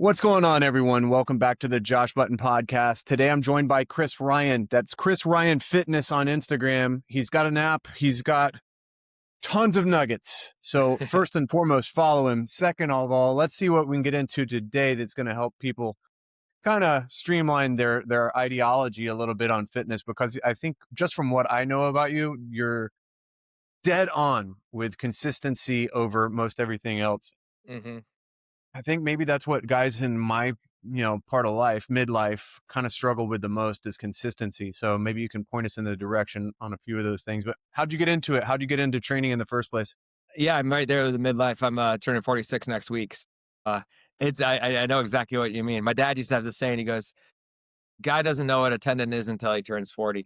What's going on, everyone? Welcome back to the Josh Button Podcast. Today, I'm joined by Chris Ryan. That's Chris Ryan Fitness on Instagram. He's got an app. He's got tons of nuggets. So first and foremost, follow him. Second of all, let's see what we can get into today that's going to help people kind of streamline their ideology a little bit on fitness, because I think just from what I know about you, you're dead on with consistency over most everything else. Mm-hmm. I think maybe that's what guys in my, part of life, midlife, kind of struggle with the most is consistency. So maybe you can point us in the direction on a few of those things. But how'd you get into it? How'd you get into training in the first place? Yeah, I'm right there with the midlife. I'm turning 46 next week. I know exactly what you mean. My dad used to have this saying. He goes, "Guy doesn't know what a tendon is until he turns 40."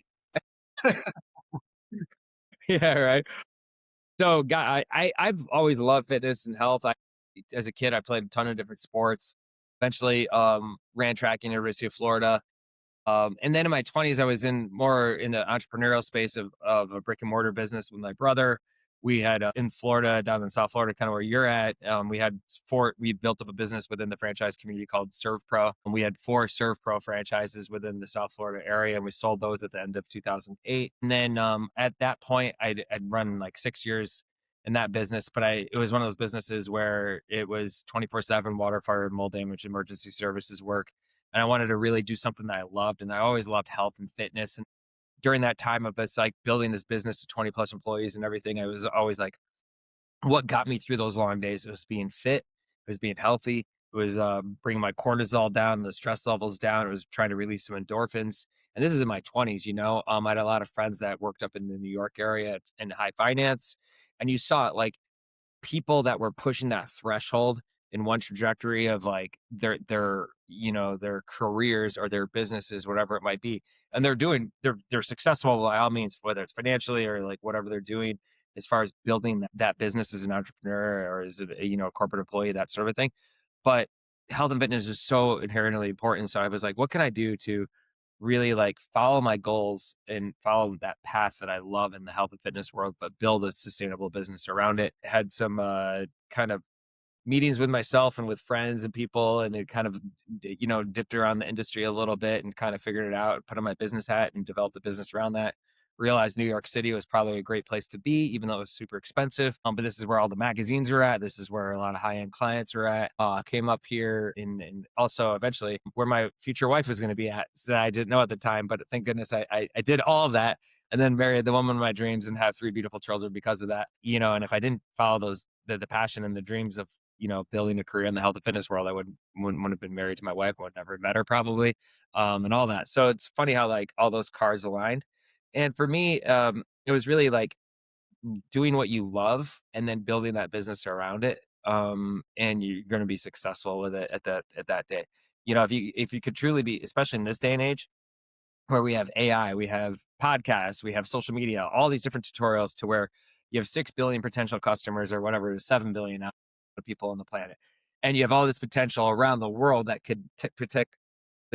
Yeah, right. So, I've always loved fitness and health. As a kid, I played a ton of different sports. Eventually, ran track in University of Florida. And then in my 20s, I was more in the entrepreneurial space of a brick and mortar business with my brother. We had in Florida, down in South Florida, kind of where you're at. We built up a business within the franchise community called Serve Pro. And we had 4 Serve Pro franchises within the South Florida area. And we sold those at the end of 2008. And then at that point, I'd run like 6 years in that business, but it was one of those businesses where it was 24/7 water, fire, mold damage, emergency services work. And I wanted to really do something that I loved. And I always loved health and fitness. And during that time of us like building this business to 20 plus employees and everything, I was always like, what got me through those long days? It was being fit. It was being healthy. It was bringing my cortisol down, the stress levels down. It was trying to release some endorphins. And this is in my 20s, I had a lot of friends that worked up in the New York area in high finance. And you saw it like people that were pushing that threshold in one trajectory of like their careers or their businesses, whatever it might be. And they're successful by all means, whether it's financially or like whatever they're doing as far as building that business as an entrepreneur or as a corporate employee, that sort of thing. But health and fitness is so inherently important. So I was like, what can I do to really like follow my goals and follow that path that I love in the health and fitness world, but build a sustainable business around it. Had some kind of meetings with myself and with friends and people, and it kind of, dipped around the industry a little bit and kind of figured it out, put on my business hat and developed a business around that. Realized New York City was probably a great place to be, even though it was super expensive. But this is where all the magazines are at. This is where a lot of high-end clients are at. Came up here and also eventually where my future wife was going to be at, so that I didn't know at the time. But thank goodness I did all of that and then married the woman of my dreams and have 3 beautiful children because of that. And if I didn't follow the passion and the dreams of building a career in the health and fitness world, I wouldn't have been married to my wife. I would never have met her probably, and all that. So it's funny how like all those cars aligned. And for me, it was really like doing what you love and then building that business around it. And you're going to be successful with it at that day. If you could truly be, especially in this day and age, where we have AI, we have podcasts, we have social media, all these different tutorials to where you have 6 billion potential customers or whatever it is, 7 billion now people on the planet. And you have all this potential around the world that could potentially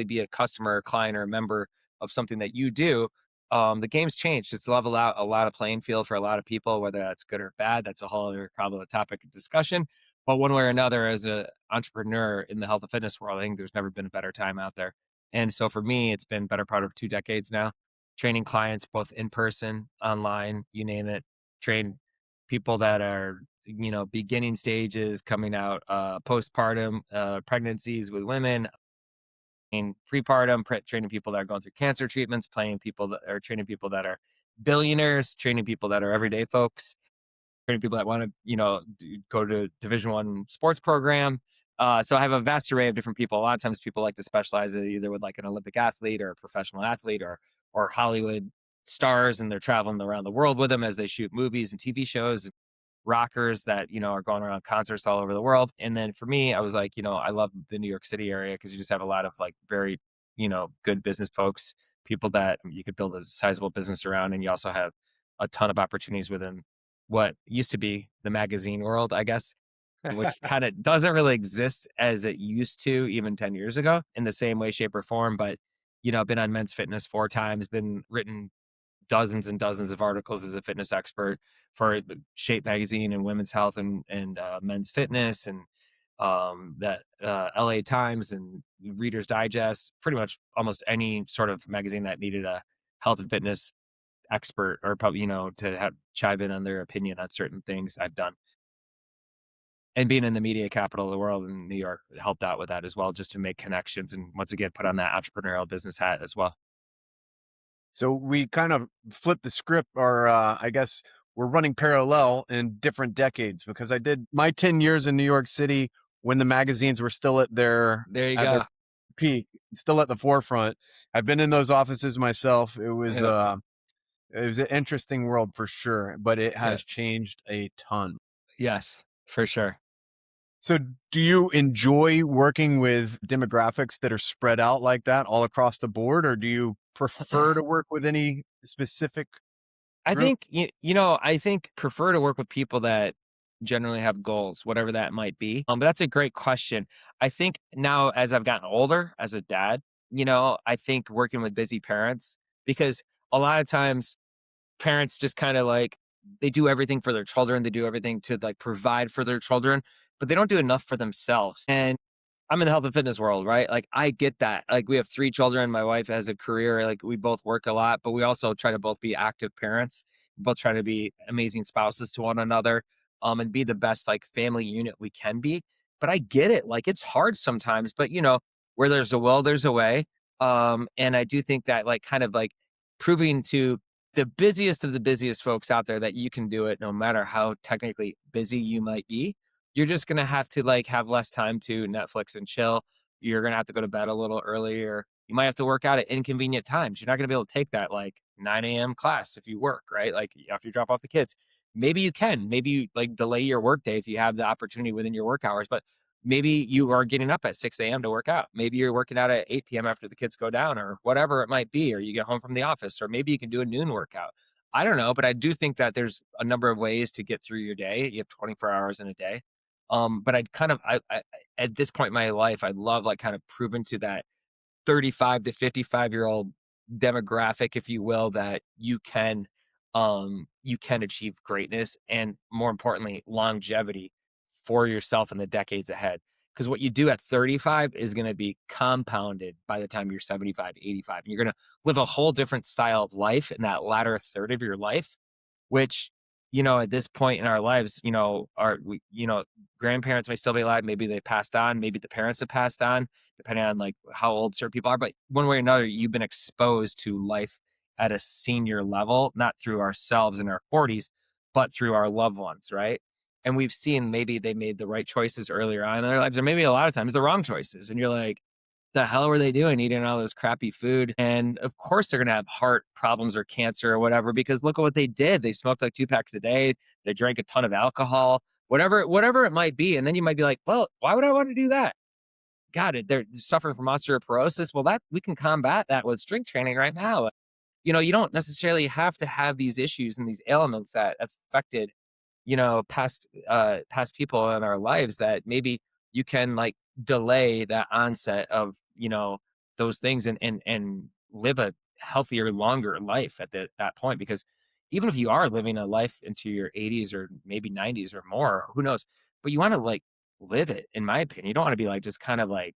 be a customer, or client, or a member of something that you do. The game's changed. It's leveled out a lot of playing field for a lot of people, whether that's good or bad. That's a whole other probably a topic of discussion. But one way or another, as an entrepreneur in the health and fitness world, I think there's never been a better time out there. And so for me, it's been better part of 2 decades now, training clients both in person, online, you name it. Train people that are beginning stages, coming out, postpartum, pregnancies with women, in prepartum, training people that are going through cancer treatments, training people that are billionaires, training people that are everyday folks, training people that want to, go to Division I sports program. So I have a vast array of different people. A lot of times people like to specialize either with like an Olympic athlete or a professional athlete or Hollywood stars, and they're traveling around the world with them as they shoot movies and TV shows. Rockers that are going around concerts all over the world. And then for me, I was like, I love the New York City area because you just have a lot of like very good business folks, people that you could build a sizable business around. And you also have a ton of opportunities within what used to be the magazine world, I guess, which kind of doesn't really exist as it used to even 10 years ago in the same way, shape, or form. But been on Men's Fitness 4 times, been written dozens and dozens of articles as a fitness expert for the Shape magazine and Women's Health and Men's Fitness, and that LA Times and Reader's Digest, pretty much almost any sort of magazine that needed a health and fitness expert or probably, to have chime in on their opinion on certain things I've done. And being in the media capital of the world in New York helped out with that as well, just to make connections and once again put on that entrepreneurial business hat as well. So we kind of flipped the script, or I guess we're running parallel in different decades, because I did my 10 years in New York City when the magazines were still at their There you go. peak, still at the forefront. I've been in those offices myself. It was an interesting world for sure, but it Yeah. has changed a ton. Yes, for sure. So do you enjoy working with demographics that are spread out like that all across the board, or do you prefer to work with any specific I group? think I think prefer to work with people that generally have goals, whatever that might be. But that's a great question. I think now as I've gotten older as a dad, I think working with busy parents, because a lot of times parents just kind of like they do everything for their children, they do everything to like provide for their children, but they don't do enough for themselves. And I'm in the health and fitness world, right? Like I get that. Like we have 3 children. My wife has a career. Like we both work a lot, but we also try to both be active parents. We both try to be amazing spouses to one another, and be the best like family unit we can be. But I get it. Like it's hard sometimes, but where there's a will, there's a way. And I do think that like kind of like proving to the busiest of the busiest folks out there that you can do it no matter how technically busy you might be. You're just gonna have to like have less time to Netflix and chill. You're gonna have to go to bed a little earlier. You might have to work out at inconvenient times. You're not gonna be able to take that like 9 a.m. class if you work, right? Like after you drop off the kids. Maybe you can. Maybe you like delay your work day if you have the opportunity within your work hours, but maybe you are getting up at 6 a.m. to work out. Maybe you're working out at 8 p.m. after the kids go down or whatever it might be, or you get home from the office, or maybe you can do a noon workout. I don't know, but I do think that there's a number of ways to get through your day. You have 24 hours in a day. But I'd kind of, at this point in my life, I'd love like kind of proven to that 35 to 55-year-old demographic, if you will, that you can achieve greatness and more importantly, longevity for yourself in the decades ahead. Because what you do at 35 is going to be compounded by the time you're 75, 85. And you're going to live a whole different style of life in that latter third of your life, which, at this point in our lives, grandparents may still be alive. Maybe they passed on. Maybe the parents have passed on, depending on like how old certain people are. But one way or another, you've been exposed to life at a senior level, not through ourselves in our 40s, but through our loved ones, right? And we've seen maybe they made the right choices earlier on in their lives, or maybe a lot of times the wrong choices. And you're like, the hell were they doing eating all this crappy food? And of course they're gonna have heart problems or cancer or whatever, because look at what they did. They smoked like 2 packs a day, they drank a ton of alcohol, whatever it might be. And then you might be like, well, why would I want to do that? God, they're suffering from osteoporosis. Well, that we can combat that with strength training right now. You don't necessarily have to have these issues and these ailments that affected past people in our lives, that maybe you can like delay that onset of those things and live a healthier, longer life at that point. Because even if you are living a life into your 80s or maybe 90s or more, who knows, but you want to like live it, in my opinion. You don't want to be like just kind of like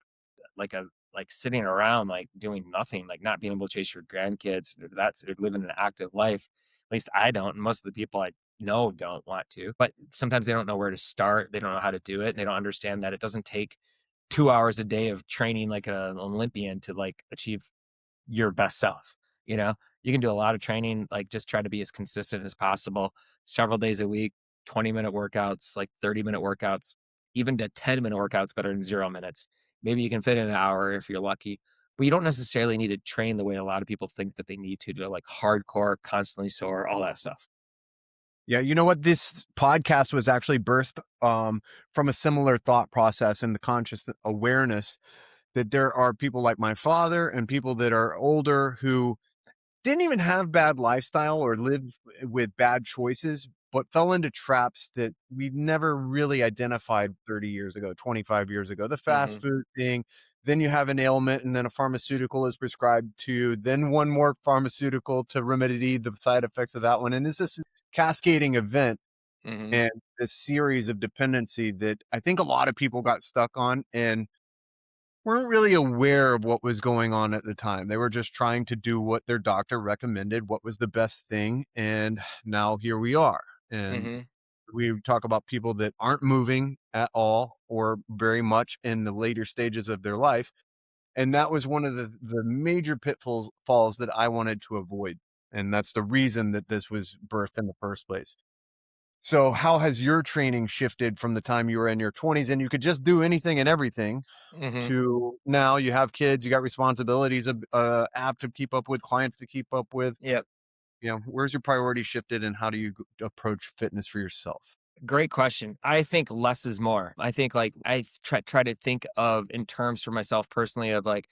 sitting around like doing nothing, like not being able to chase your grandkids. That's living an active life. At least I don't, and most of the people I know don't want to. But sometimes they don't know where to start. They don't know how to do it. They don't understand that it doesn't take 2 hours a day of training like an Olympian to like achieve your best self. You can do a lot of training, like just try to be as consistent as possible, several days a week, 20-minute workouts, like 30-minute workouts, even to 10-minute workouts better than 0 minutes. Maybe you can fit in an hour if you're lucky, but you don't necessarily need to train the way a lot of people think that they need to like hardcore, constantly sore, all that stuff. Yeah, you know what? This podcast was actually birthed from a similar thought process and the conscious awareness that there are people like my father and people that are older who didn't even have bad lifestyle or live with bad choices, but fell into traps that we never really identified 30 years ago, 25 years ago. The fast Hmm. food thing, then you have an ailment and then a pharmaceutical is prescribed to you, then one more pharmaceutical to remedy the side effects of that one. And it's this cascading event. Hmm. And this series of dependency that I think a lot of people got stuck on and weren't really aware of what was going on at the time. They were just trying to do what their doctor recommended, what was the best thing. And now here we are. And Mm-hmm. we talk about people that aren't moving at all or very much in the later stages of their life. And that was one of the major pitfalls falls that I wanted to avoid. And that's the reason that this was birthed in the first place. So how has your training shifted from the time you were in your 20s and you could just do anything and everything Mm-hmm. to now you have kids, you got responsibilities, app to keep up with, clients to keep up with. Yep. Where's your priority shifted and how do you approach fitness for yourself? Great question. I think less is more. I think like I try to think of in terms for myself personally of like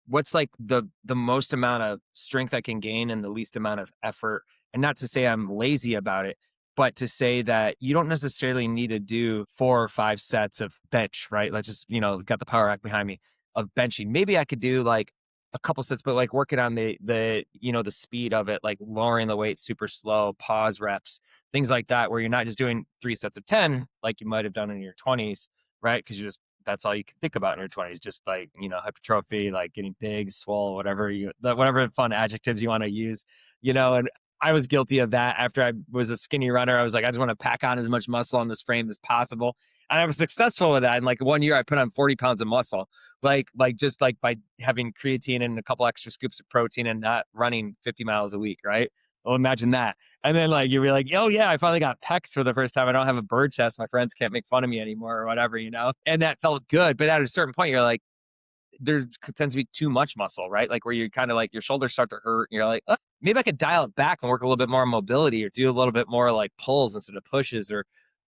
what's like the most amount of strength I can gain and the least amount of effort. And not to say I'm lazy about it, but to say that you don't necessarily need to do 4 or 5 sets of bench, right? Like just, got the power rack behind me of benching. Maybe I could do like a couple sets, but like working on the speed of it, like lowering the weight super slow, pause reps, things like that, where you're not just doing 3 sets of 10 like you might have done in your 20s, right? Because that's all you can think about in your 20s, just like, hypertrophy, like getting big, swole, whatever fun adjectives you want to use, and I was guilty of that after I was a skinny runner. I was like, I just want to pack on as much muscle on this frame as possible. And I was successful with that. In like 1 year, I put on 40 pounds of muscle, like just like by having creatine and a couple extra scoops of protein and not running 50 miles a week, right? Well, imagine that. And then like, you'll be like, oh yeah, I finally got pecs for the first time. I don't have a bird chest. My friends can't make fun of me anymore or whatever, and that felt good. But at a certain point, you're like, there tends to be too much muscle, right? Like where you're kind of like your shoulders start to hurt. And you're like, maybe I could dial it back and work a little bit more on mobility or do a little bit more like pulls instead of pushes or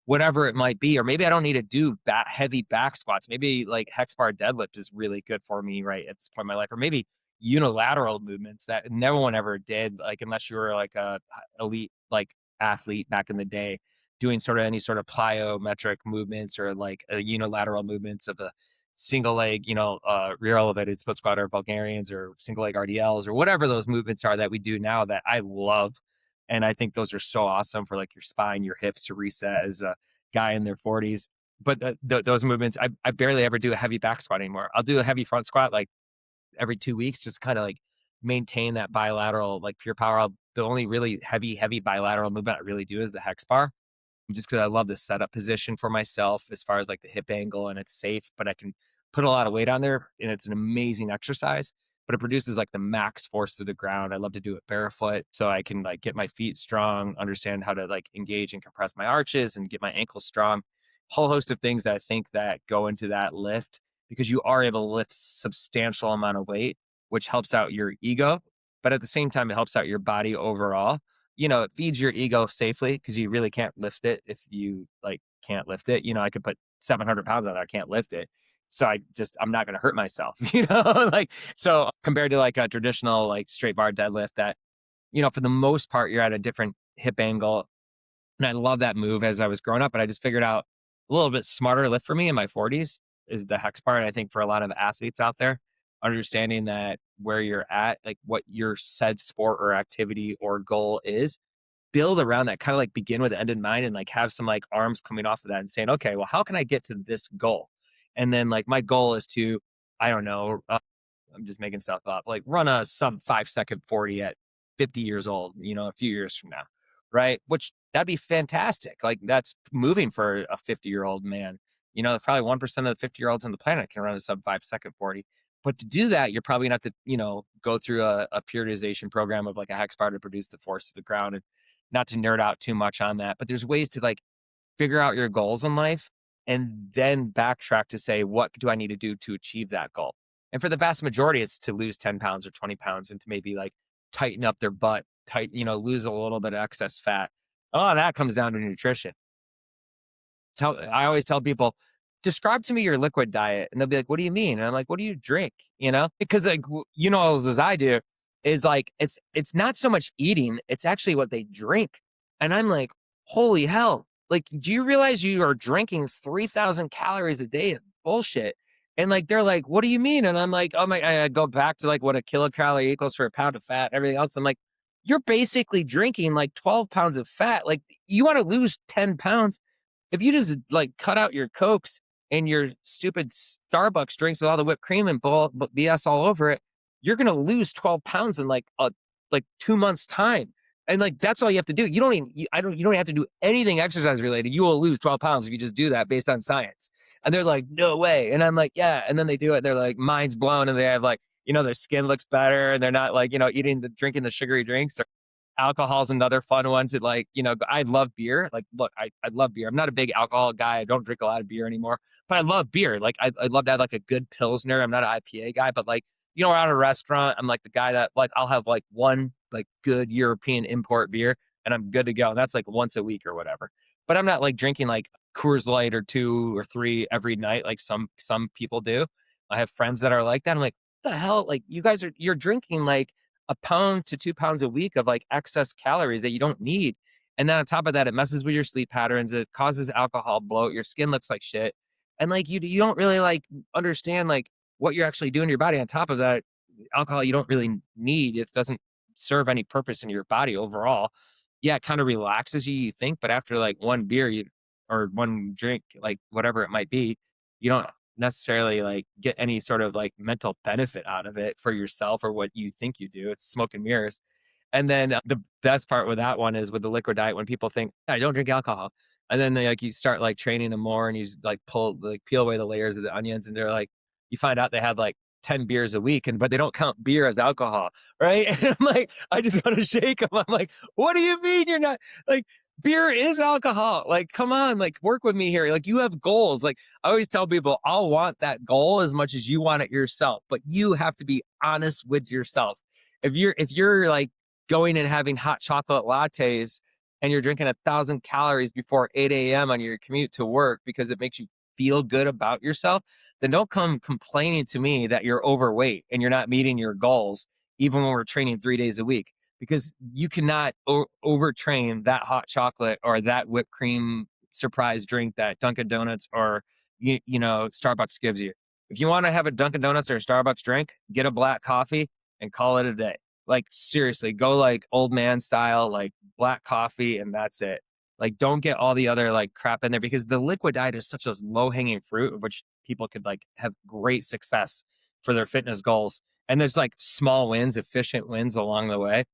whatever it might be. Or maybe I don't need to do heavy back squats. Maybe like hex bar deadlift is really good for me right at this point in my life. Or maybe unilateral movements that no one ever did, like unless you were like a elite like athlete back in the day, doing sort of any sort of plyometric movements or like unilateral movements of a single leg, rear elevated split squat or Bulgarians or single leg RDLs or whatever those movements are that we do now that I love. And I think those are so awesome for like your spine, your hips to reset as a guy in their 40s. But those movements, I barely ever do a heavy back squat anymore. I'll do a heavy front squat like every 2 weeks, just kind of like maintain that bilateral, like pure power. The only really heavy bilateral movement I really do is the hex bar, just because I love the setup position for myself as far as like the hip angle and it's safe, but I can put a lot of weight on there and it's an amazing exercise, but it produces like the max force to the ground. I love to do it barefoot so I can like get my feet strong, understand how to like engage and compress my arches and get my ankles strong. Whole host of things that I think that go into that lift because you are able to lift substantial amount of weight, which helps out your ego, but at the same time, it helps out your body overall. It feeds your ego safely because you really can't lift it if you like can't lift it. I could put 700 pounds on it. I can't lift it. So I'm not going to hurt myself, like, so compared to like a traditional, like straight bar deadlift that, for the most part, you're at a different hip angle. And I love that move as I was growing up, but I just figured out a little bit smarter lift for me in my 40s is the hex bar. And I think for a lot of athletes out there, understanding that where you're at, like what your said sport or activity or goal is, build around that, kind of like begin with the end in mind and like have some like arms coming off of that and saying, okay, well, how can I get to this goal? And then like my goal is to, I don't know, I'm just making stuff up, like run a sub 5-second 40 at 50 years old, a few years from now, right? Which that'd be fantastic. Like that's moving for a 50-year-old man. Probably 1% of the 50-year-olds on the planet can run a sub 5-second 40. But to do that, you're probably going to have to, go through a periodization program of like a hex bar to produce the force of the ground, and not to nerd out too much on that. But there's ways to like figure out your goals in life and then backtrack to say, what do I need to do to achieve that goal? And for the vast majority, it's to lose 10 pounds or 20 pounds and to maybe like tighten up their butt, lose a little bit of excess fat. Oh, that comes down to nutrition. I always tell people, describe to me your liquid diet. And they'll be like, what do you mean? And I'm like, what do you drink? Because like, as I do is like, it's not so much eating, it's actually what they drink. And I'm like, holy hell. Like, do you realize you are drinking 3,000 calories a day of bullshit? And like, they're like, what do you mean? And I'm like, oh my, I go back to like what a kilocalorie equals for a pound of fat, everything else. I'm like, you're basically drinking like 12 pounds of fat. Like you want to lose 10 pounds. If you just like cut out your Cokes and your stupid Starbucks drinks with all the whipped cream and BS all over it, you're going to lose 12 pounds in like 2 months time. And like, that's all you have to do. You don't even have to do anything exercise related. You will lose 12 pounds if you just do that based on science. And they're like, no way. And I'm like, yeah. And then they do it. They're like, mind's blown. And they have like, their skin looks better. And they're not like, drinking the sugary drinks. Or alcohol's another fun one to like, I love beer. Like, look, I love beer. I'm not a big alcohol guy. I don't drink a lot of beer anymore, but I love beer. Like, I'd love to have like a good Pilsner. I'm not an IPA guy, but like, we're at a restaurant. I'm like the guy that like, I'll have like one like good European import beer and I'm good to go. And that's like once a week or whatever. But I'm not like drinking like Coors Light or 2 or 3 every night like some people do. I have friends that are like that. I'm like, what the hell? Like you're drinking like a pound to 2 pounds a week of like excess calories that you don't need. And then on top of that, it messes with your sleep patterns. It causes alcohol bloat. Your skin looks like shit. And like, you don't really like understand like what you're actually doing to your body. On top of that, alcohol you don't really need. It doesn't serve any purpose in your body overall. Yeah, it kind of relaxes you think, but after like one beer or one drink, like whatever it might be, you don't necessarily like get any sort of like mental benefit out of it for yourself or what you think you do. It's smoke and mirrors. And then the best part with that one is with the liquid diet, when people think, I don't drink alcohol. And then you start like training them more and you like peel away the layers of the onions and they're like, you find out they had like 10 beers a week, but they don't count beer as alcohol, right? And I'm like, I just want to shake them. I'm like, what do you mean you're not like, beer is alcohol? Like, come on, like work with me here. Like you have goals. Like I always tell people, I'll want that goal as much as you want it yourself, but you have to be honest with yourself. If you're like going and having hot chocolate lattes and you're drinking 1,000 calories before 8 a.m. on your commute to work because it makes you feel good about yourself, then don't come complaining to me that you're overweight and you're not meeting your goals, even when we're training 3 days a week, because you cannot overtrain that hot chocolate or that whipped cream surprise drink that Dunkin' Donuts or, Starbucks gives you. If you want to have a Dunkin' Donuts or a Starbucks drink, get a black coffee and call it a day. Like seriously, go like old man style, like black coffee and that's it. Like don't get all the other like crap in there, because the liquid diet is such a low hanging fruit of which people could like have great success for their fitness goals. And there's like small wins, efficient wins along the way.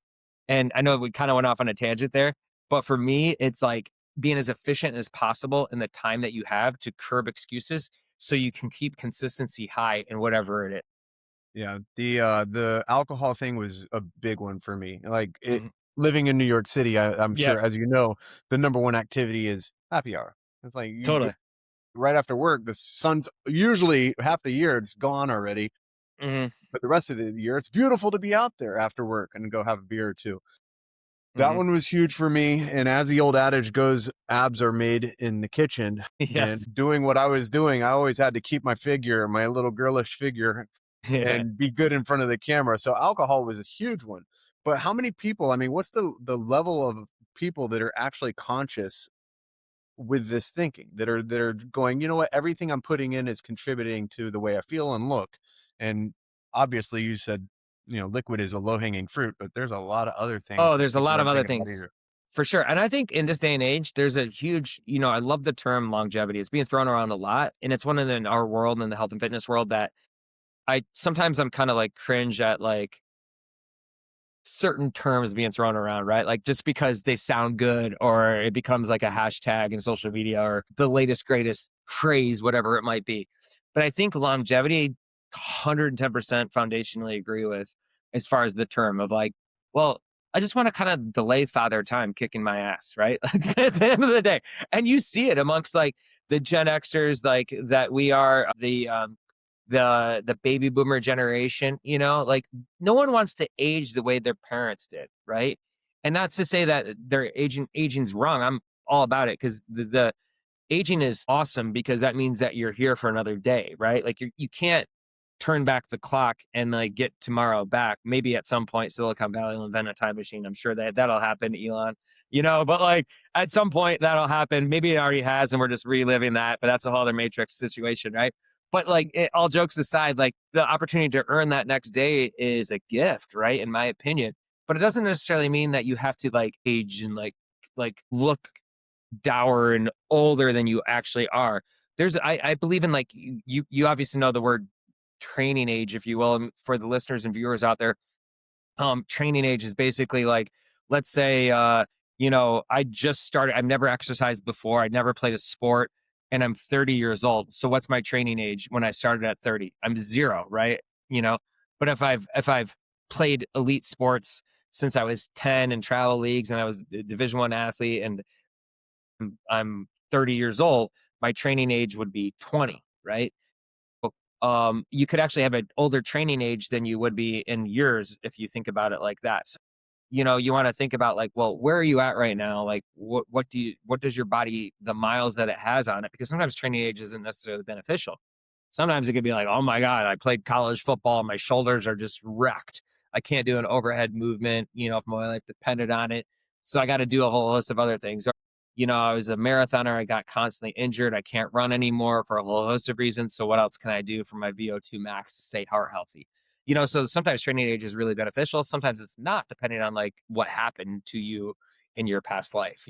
And I know we kind of went off on a tangent there, but for me, it's like being as efficient as possible in the time that you have to curb excuses so you can keep consistency high in whatever it is. Yeah, the alcohol thing was a big one for me. Like living in New York City, I'm sure, as you know, the number one activity is happy hour. It's like Totally. Right after work, the sun's usually half the year it's gone already, but the rest of the year it's beautiful to be out there after work and go have a beer or two. That one was huge for me. And as the old adage goes, abs are made in the kitchen. Yes. And doing what I was doing, I always had to keep my figure, my little girlish figure, and be good in front of the camera. So alcohol was a huge one. But how many people, I mean, what's the level of people that are actually conscious with this thinking, that are going, you know what, everything I'm putting in is contributing to the way I feel and look. And obviously you said, liquid is a low hanging fruit, but there's a lot of other things. Oh, there's a lot of other things for sure. And I think in this day and age, there's a huge, I love the term longevity. It's being thrown around a lot. And it's one of in our world, in the health and fitness world, that sometimes I'm kind of like cringe at like certain terms being thrown around, right? Like just because they sound good or it becomes like a hashtag in social media or the latest, greatest craze, whatever it might be. But I think longevity, 110% foundationally agree with as far as the term of like, well, I just want to kind of delay father time kicking my ass, right? At the end of the day. And you see it amongst like the Gen Xers, like that we are the baby boomer generation, like no one wants to age the way their parents did, right? And not to say that their aging's wrong. I'm all about it, because the aging is awesome, because that means that you're here for another day, right? Like you can't turn back the clock and like get tomorrow back. Maybe at some point Silicon Valley will invent a time machine. I'm sure that'll happen, Elon, but like at some point that'll happen. Maybe it already has and we're just reliving that, but that's a whole other Matrix situation, right? But like all jokes aside, like the opportunity to earn that next day is a gift, right? In my opinion. But it doesn't necessarily mean that you have to like age and like look dour and older than you actually are. I believe in like you obviously know the word training age, if you will, and for the listeners and viewers out there, training age is basically like, let's say, I just started, I've never exercised before, I'd never played a sport, and I'm 30 years old. So what's my training age when I started at 30? I'm 0, right? You know, but if I've played elite sports since I was 10 in travel leagues and I was a Division 1 athlete and I'm 30 years old, my training age would be 20, right? You could actually have an older training age than you would be in years if you think about it like that. So, you want to think about like, well, where are you at right now? Like, what does your body, the miles that it has on it? Because sometimes training age isn't necessarily beneficial. Sometimes it could be like, oh my God, I played college football. My shoulders are just wrecked. I can't do an overhead movement, if my life depended on it. So I got to do a whole host of other things. I was a marathoner. I got constantly injured. I can't run anymore for a whole host of reasons. So what else can I do for my VO2 max to stay heart healthy? So sometimes training age is really beneficial. Sometimes it's not, depending on like what happened to you in your past life.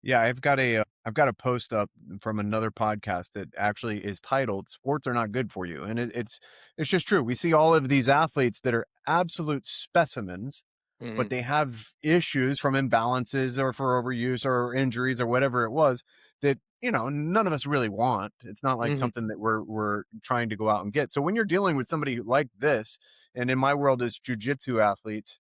Yeah, I've got a post up from another podcast that actually is titled "Sports Are Not Good for You," and it's just true. We see all of these athletes that are absolute specimens, but Hmm. they have issues from imbalances or for overuse or injuries or whatever it was that none of us really want. It's not like Hmm. something that we're trying to go out and get. So when you're dealing with somebody like this, and in my world is jujitsu athletes,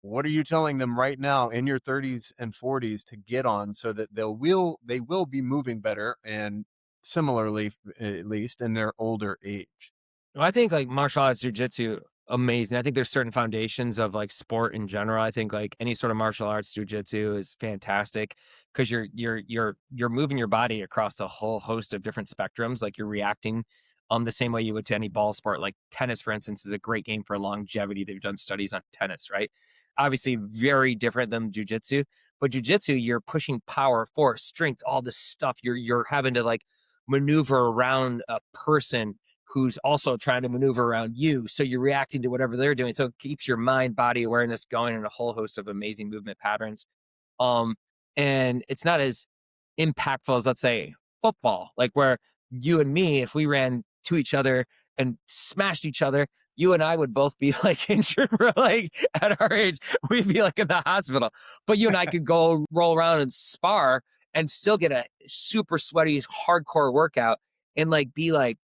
what are you telling them right now in your 30s and 40s to get on so that they will be moving better and similarly, at least in their older age? Well, I think like martial arts, jujitsu, amazing. I think there's certain foundations of like sport in general. I think like any sort of martial arts, jujitsu is fantastic because you're moving your body across a whole host of different spectrums. Like you're reacting the same way you would to any ball sport. Like tennis, for instance, is a great game for longevity. They've done studies on tennis, right? Obviously, very different than jujitsu, but jujitsu, you're pushing power, force, strength, all this stuff. You're having to like maneuver around a person who's also trying to maneuver around you. So you're reacting to whatever they're doing. So it keeps your mind, body awareness going in a whole host of amazing movement patterns. Um, and it's not as impactful as, let's say, football, like where you and me, if we ran to each other and smashed each other, you and I would both be like injured. Like at our age, we'd be like in the hospital. But you and I could go roll around and spar and still get a super sweaty, hardcore workout and like be like,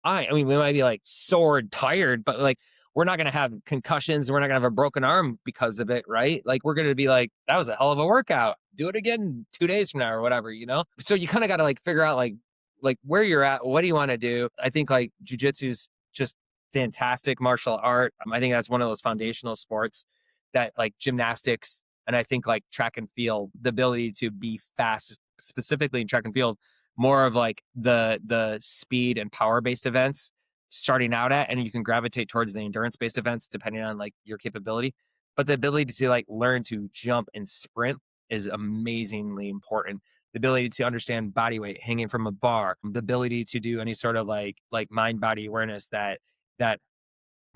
I mean, we might be like sore and tired, but like we're not gonna have concussions. We're not gonna have a broken arm because of it, right? Like we're gonna be like, that was a hell of a workout. Do it again 2 days from now or whatever. So you kind of got to like figure out like where you're at. What do you want to do? I think like jujitsu is just fantastic martial art. I think that's one of those foundational sports that like gymnastics and I think like track and field, the ability to be fast, specifically in track and field, more of like the speed and power based events starting out at, and you can gravitate towards the endurance based events depending on like your capability. But the ability to like learn to jump and sprint is amazingly important. The ability to understand body weight hanging from a bar, the ability to do any sort of like mind body awareness that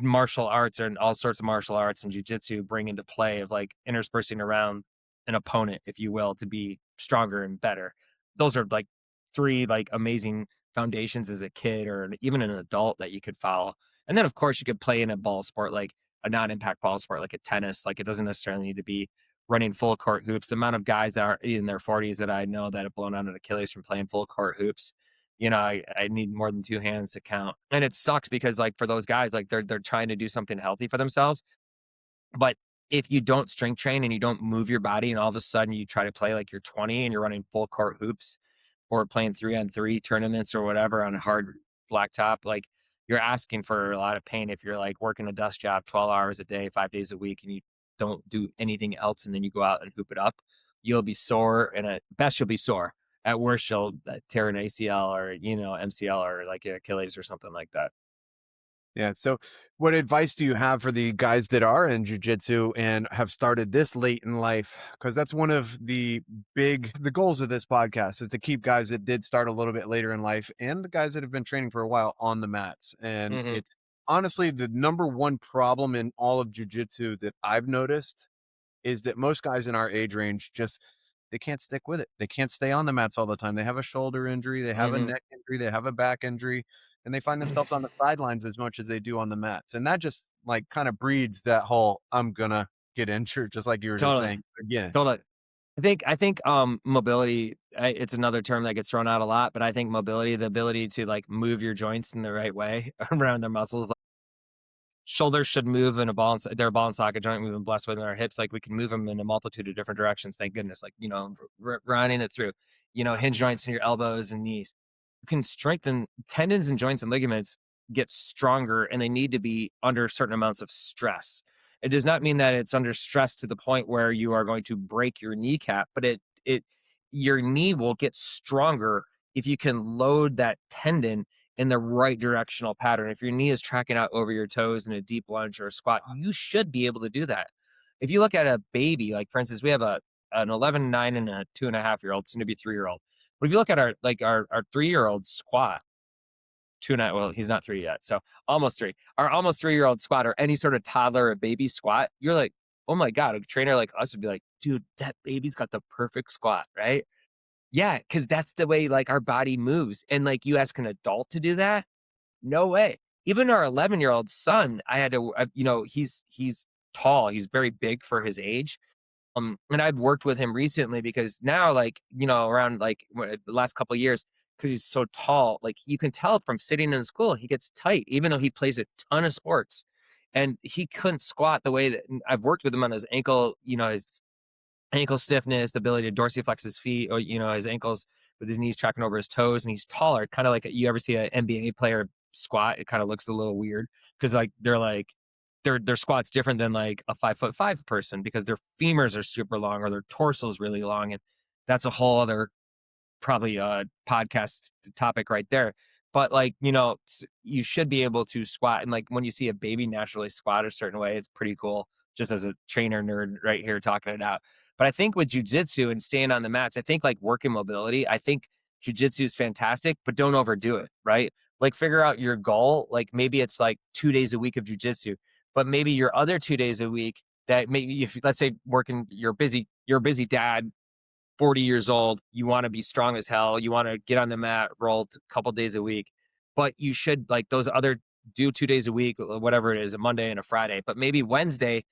martial arts and all sorts of martial arts and jujitsu bring into play of like interspersing around an opponent, if you will, to be stronger and better. Those are like three like amazing foundations as a kid or even an adult that you could follow. And then of course you could play in a ball sport, like a non-impact ball sport, like a tennis. Like it doesn't necessarily need to be running full court hoops. The amount of guys that are in their 40s that I know that have blown out an Achilles from playing full court hoops, I need more than two hands to count. And it sucks because like for those guys, like they're trying to do something healthy for themselves. But if you don't strength train and you don't move your body and all of a sudden you try to play like you're 20 and you're running full court hoops or playing 3-on-3 tournaments or whatever on hard blacktop, like you're asking for a lot of pain if you're like working a desk job 12 hours a day, 5 days a week, and you don't do anything else and then you go out and hoop it up. You'll be sore, and at best you'll be sore. At worst, you'll tear an ACL or MCL or like an Achilles or something like that. Yeah. So, what advice do you have for the guys that are in jujitsu and have started this late in life? Because that's one of the goals of this podcast is to keep guys that did start a little bit later in life and the guys that have been training for a while on the mats. And Hmm. it's honestly the number one problem in all of jujitsu that I've noticed is that most guys in our age range just they can't stick with it. They can't stay on the mats all the time. They have a shoulder injury, they have a Mhm. neck injury, they have a back injury, and they find themselves on the sidelines as much as they do on the mats. And that just like kind of breeds that whole I'm gonna get injured, just like you were just Totally, saying again. totally. I think mobility, it's another term that gets thrown out a lot, but I think mobility, the ability to like move your joints in the right way around their muscles. Like, shoulders should move in a ball, they're a ball and socket joint. We've been blessed with our hips. Like we can move them in a multitude of different directions. Thank goodness. Like, running it through, hinge joints in your elbows and knees. You can strengthen tendons and joints and ligaments get stronger, and they need to be under certain amounts of stress. It does not mean that it's under stress to the point where you are going to break your kneecap, but it your knee will get stronger if you can load that tendon in the right directional pattern. If your knee is tracking out over your toes in a deep lunge or a squat, you should be able to do that. If you look at a baby, like for instance, we have an 11, 9, and a 2.5-year-old, soon to be 3-year-old. But if you look at our 3-year-old squat, 2.5, well, he's not 3 yet, so almost 3. Our almost 3-year-old squat, or any sort of toddler or baby squat, you're like, oh my God, a trainer like us would be like, dude, that baby's got the perfect squat, right? Yeah, because that's the way like our body moves. And like you ask an adult to do that, no way. Even our 11-year-old son, I had to, he's tall, he's very big for his age. And I've worked with him recently because now, like, around like the last couple of years, because he's so tall, like you can tell from sitting in school, he gets tight, even though he plays a ton of sports. And he couldn't squat the way that I've worked with him on his ankle, his ankle stiffness, the ability to dorsiflex his feet, or his ankles with his knees tracking over his toes, and he's taller, kind of like you ever see an NBA player squat. It kind of looks a little weird because like their squat's different than like a 5'5" person because their femurs are super long or their torso is really long, and that's a whole other probably a podcast topic right there. But like, you should be able to squat. And like when you see a baby naturally squat a certain way, it's pretty cool. Just as a trainer nerd right here talking it out. But I think with jujitsu and staying on the mats, I think like working mobility, I think jujitsu is fantastic, but don't overdo it, right? Like figure out your goal. Like maybe it's like 2 days a week of jujitsu, but maybe your other 2 days a week that maybe if let's say you're a busy dad, 40 years old, you want to be strong as hell, you want to get on the mat, roll a couple days a week, but you should like those other do 2 days a week, whatever it is, a Monday and a Friday, but maybe Wednesday,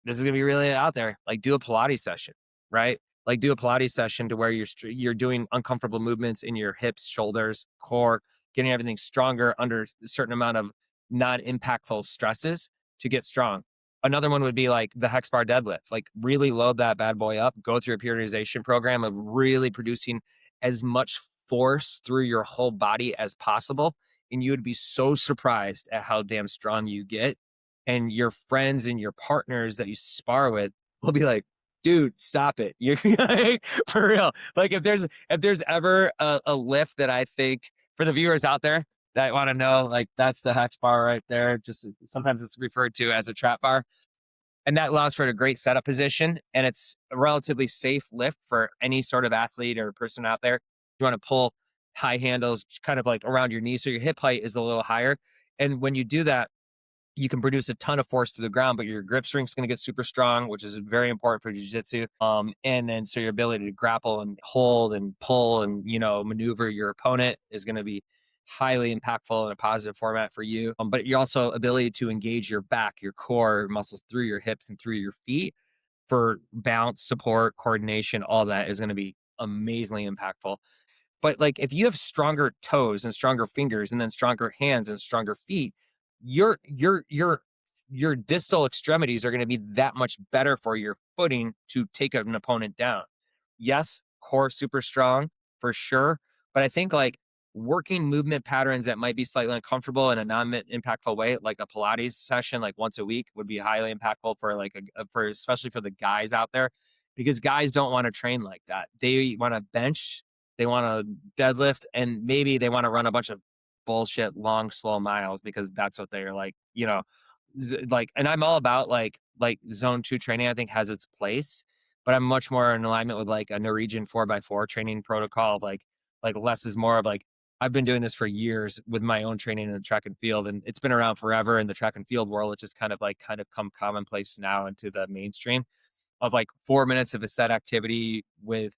this is going to be really out there, like do a Pilates session, right? Like do a Pilates session to where you're doing uncomfortable movements in your hips, shoulders, core, getting everything stronger under a certain amount of non-impactful stresses to get strong. Another one would be like the hex bar deadlift, like really load that bad boy up, go through a periodization program of really producing as much force through your whole body as possible. And you would be so surprised at how damn strong you get. And your friends and your partners that you spar with will be like, dude, stop it. You're like, for real. Like if there's ever a lift that I think for the viewers out there that want to know, like that's the hex bar right there. Just sometimes it's referred to as a trap bar. And that allows for a great setup position. And it's a relatively safe lift for any sort of athlete or person out there. You want to pull high handles kind of like around your knee. So your hip height is a little higher. And when you do that, you can produce a ton of force to the ground, but your grip strength is going to get super strong, which is very important for jiu-jitsu. And then so your ability to grapple and hold and pull and, maneuver your opponent is going to be highly impactful in a positive format for you. But your also ability to engage your back, your core muscles through your hips and through your feet for balance, support, coordination, all that is going to be amazingly impactful. But like if you have stronger toes and stronger fingers and then stronger hands and stronger feet, your distal extremities are going to be that much better for your footing to take an opponent down. Yes, core super strong for sure, but I think like working movement patterns that might be slightly uncomfortable in a non-impactful way, like a Pilates session, like once a week, would be highly impactful for like for especially for the guys out there, because guys don't want to train like that. They want to bench, they want to deadlift, and maybe they want to run a bunch of bullshit long slow miles because that's what they're like, like. And I'm all about like zone 2 training. I think has its place, but I'm much more in alignment with like a Norwegian 4x4 training protocol. Like less is more of like, I've been doing this for years with my own training in the track and field, and it's been around forever in the track and field world. It's just kind of come commonplace now into the mainstream. of like 4 minutes of a set activity with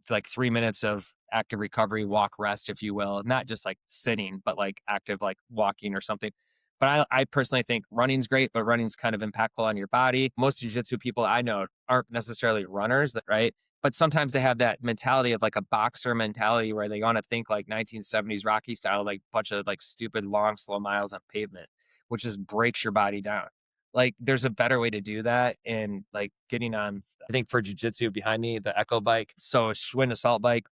like 3 minutes of active recovery, walk, rest, if you will, not just like sitting, but like active, like walking or something. But I personally think running's great, but running's kind of impactful on your body. Most jiu-jitsu people I know aren't necessarily runners, right? But sometimes they have that mentality of like a boxer mentality where they want to think like 1970s Rocky style, like bunch of like stupid long, slow miles on pavement, which just breaks your body down. Like there's a better way to do that. And like getting on, I think for jiu-jitsu behind me, the Echo bike. So a Schwinn assault bike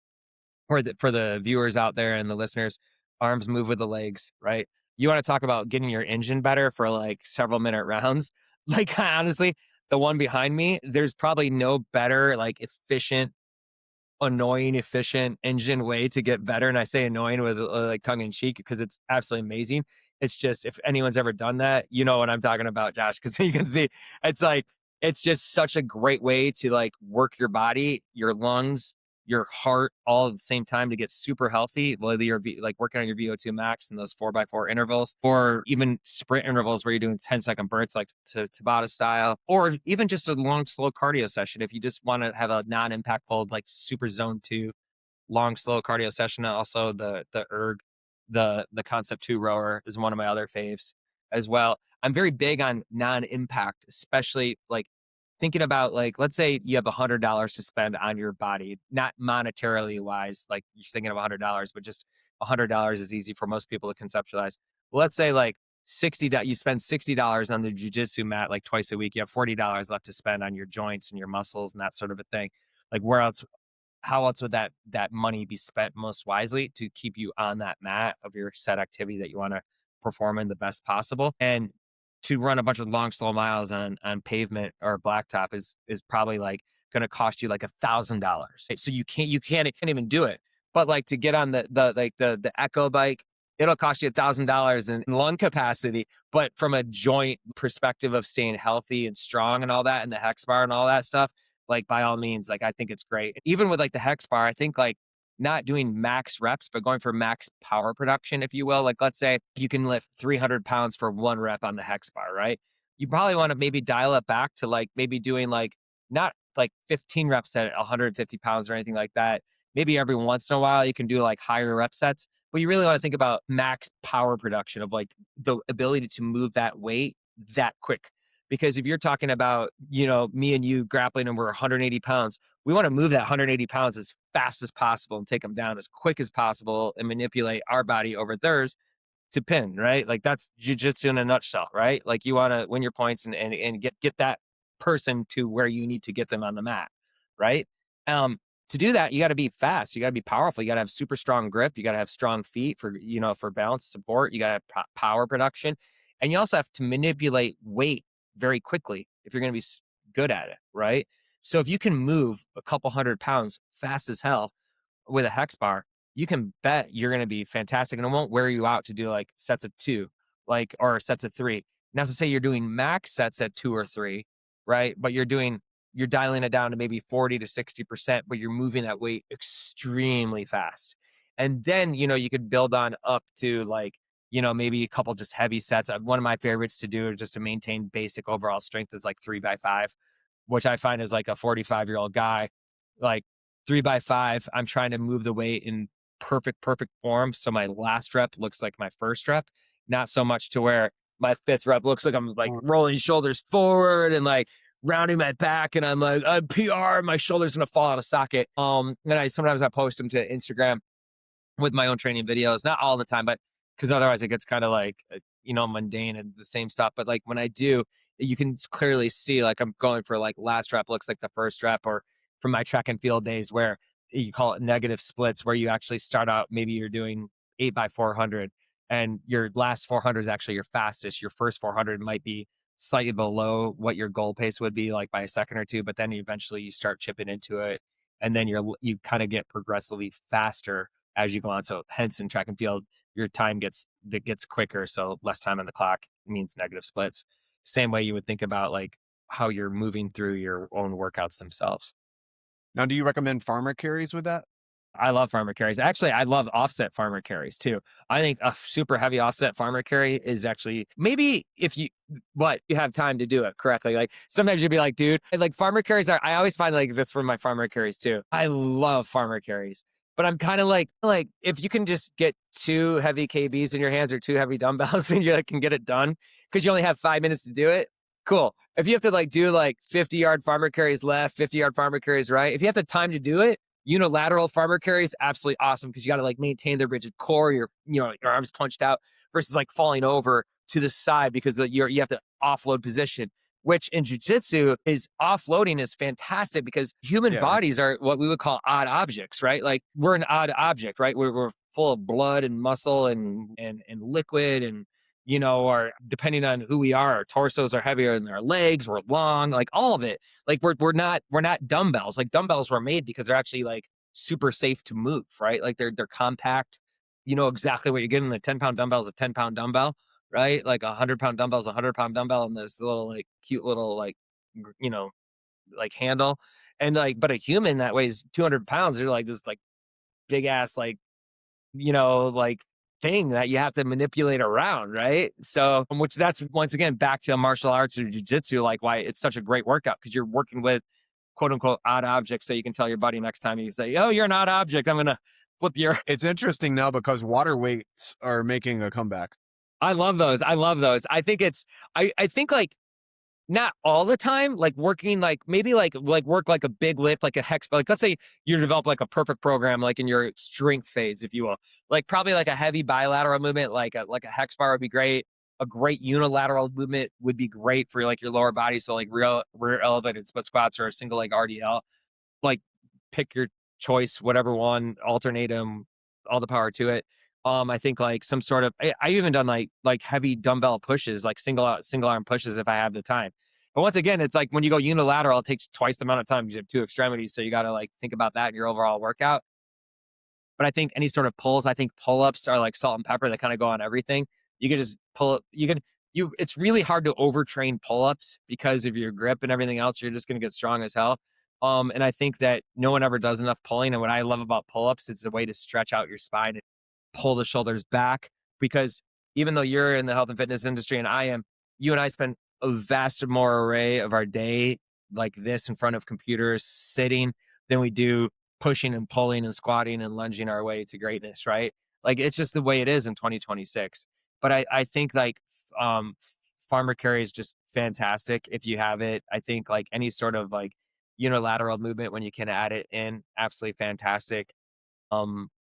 for the viewers out there and the listeners, arms move with the legs, right? You want to talk about getting your engine better for like several minute rounds. Like honestly, the one behind me, there's probably no better, like efficient, annoying, efficient engine way to get better. And I say annoying with like tongue in cheek because it's absolutely amazing. It's just, if anyone's ever done that, you know what I'm talking about, Josh, because you can see it's like, it's just such a great way to like work your body, your lungs, your heart all at the same time to get super healthy, whether you're like working on your VO2 max in those 4x4 intervals, or even sprint intervals where you're doing 10-second bursts, like Tabata style, or even just a long, slow cardio session. If you just want to have a non-impactful, like super zone 2, long, slow cardio session. Also the erg, the concept 2 rower is one of my other faves as well. I'm very big on non-impact, especially like thinking about like, let's say you have $100 to spend on your body, not monetarily wise, like you're thinking of $100, but just $100 is easy for most people to conceptualize. Well, let's say like you spend $60 on the jujitsu mat like twice a week. You have $40 left to spend on your joints and your muscles and that sort of a thing. Like how else would that money be spent most wisely to keep you on that mat of your set activity that you want to perform in the best possible? And to run a bunch of long, slow miles on pavement or blacktop is probably like going to cost you like $1,000. So you can't even do it. But like to get on the Echo bike, it'll cost you $1,000 in lung capacity. But from a joint perspective of staying healthy and strong and all that, and the hex bar and all that stuff, like by all means, like I think it's great. Even with like the hex bar, I think like not doing max reps, but going for max power production, if you will. Like let's say you can lift 300 pounds for 1 rep on the hex bar, right? You probably want to maybe dial it back to like maybe doing like not like 15 reps at 150 pounds or anything like that. Maybe every once in a while you can do like higher rep sets, but you really want to think about max power production of like the ability to move that weight that quick. Because if you're talking about, you know, me and you grappling and we're 180 pounds, we want to move that 180 pounds as fast as possible and take them down as quick as possible and manipulate our body over theirs to pin, right? Like that's jujitsu in a nutshell, right? Like you want to win your points and get that person to where you need to get them on the mat, right? To do that, you got to be fast. You got to be powerful. You got to have super strong grip. You got to have strong feet for, you know, for balance support. You got to have power production. And you also have to manipulate weight very quickly if you're going to be good at it, right? So if you can move a couple 100 pounds fast as hell with a hex bar, you can bet you're going to be fantastic, and it won't wear you out to do like sets of 2, like, or sets of 3. Not to say you're doing max sets at 2 or 3, right? But you're dialing it down to maybe 40 to 60%, but you're moving that weight extremely fast. And then, you know, you could build on up to like, you know, maybe a couple just heavy sets. One of my favorites to do just to maintain basic overall strength is like 3x5, which I find is like a 45-year-old guy, like 3x5. I'm trying to move the weight in perfect form. So my last rep looks like my first rep, not so much to where my 5th rep looks like I'm like rolling shoulders forward and like rounding my back. And I'm like, I'm PR, my shoulder's going to fall out of socket. And sometimes I post them to Instagram with my own training videos, not all the time, but because otherwise it gets kind of like, you know, mundane and the same stuff. But like when I do, you can clearly see like I'm going for like last rep looks like the first rep, or from my track and field days where you call it negative splits, where you actually start out, maybe you're doing 8x400 and your last 400 is actually your fastest. Your first 400 might be slightly below what your goal pace would be like by a second or two, but then eventually you start chipping into it. And then you kind of get progressively faster as you go on. So hence in track and field, your time gets quicker. So less time on the clock means negative splits. Same way you would think about like how you're moving through your own workouts themselves. Now, do you recommend farmer carries with that? I love farmer carries. Actually, I love offset farmer carries too. I think a super heavy offset farmer carry is actually maybe if you, but you have time to do it correctly. Like sometimes you'd be like, dude, like farmer carries are, I always find like this for my farmer carries too. I love farmer carries, but I'm kind of like if you can just get 2 heavy KBs in your hands or 2 heavy dumbbells and you like, can get it done because you only have 5 minutes to do it. Cool. If you have to like do like 50-yard farmer carries left, 50-yard farmer carries right, if you have the time to do it, unilateral farmer carry is absolutely awesome because you got to like maintain the rigid core, your your arms punched out versus like falling over to the side because you have to offload position. Which in jiu-jitsu is offloading is fantastic because human Yeah. bodies are what we would call odd objects, right? Like we're an odd object, right? We're full of blood and muscle and liquid and or depending on who we are, our torsos are heavier than our legs, we're long, like all of it. Like we're not dumbbells. Like dumbbells were made because they're actually like super safe to move, right? Like they're compact. You know exactly what you're getting. A 10-pound dumbbell is a 10-pound dumbbell, right? Like 100-pound dumbbell is a 100-pound dumbbell, and this little like cute little like like handle, and like but a human that weighs 200 pounds, they're like this like big ass like like thing that you have to manipulate around, right? So, which that's once again back to martial arts or jujitsu, like why it's such a great workout because you're working with quote unquote odd objects. So you can tell your buddy next time you say, "Oh, you're an odd object. I'm gonna flip your." It's interesting now because water weights are making a comeback. I love those. I love those. I think it's. I think like not all the time, like working like maybe like work like a big lift, like a hex, like let's say you develop like a perfect program, like in your strength phase, if you will, like probably like a heavy bilateral movement, like a hex bar would be great. A great unilateral movement would be great for like your lower body. So like rear elevated split squats or a single leg RDL, like pick your choice, whatever one, alternate them, all the power to it. I think like some sort of I even done like heavy dumbbell pushes, like single arm pushes if I have the time. But once again, it's like when you go unilateral, it takes twice the amount of time because you have 2 extremities. So you got to like think about that in your overall workout. But I think any sort of pulls, I think pull-ups are like salt and pepper that kind of go on everything. You can just pull up, it's really hard to overtrain pull-ups because of your grip and everything else. You're just going to get strong as hell. And I think that no one ever does enough pulling. And what I love about pull-ups, it's a way to stretch out your spine and pull the shoulders back because even though you're in the health and fitness industry and I am, you and I spend a vast more array of our day like this in front of computers sitting than we do pushing and pulling and squatting and lunging our way to greatness, right? Like it's just the way it is in 2026. But I think like um farmer carry is just fantastic if you have it. I think like any sort of like unilateral movement when you can add it in, absolutely fantastic.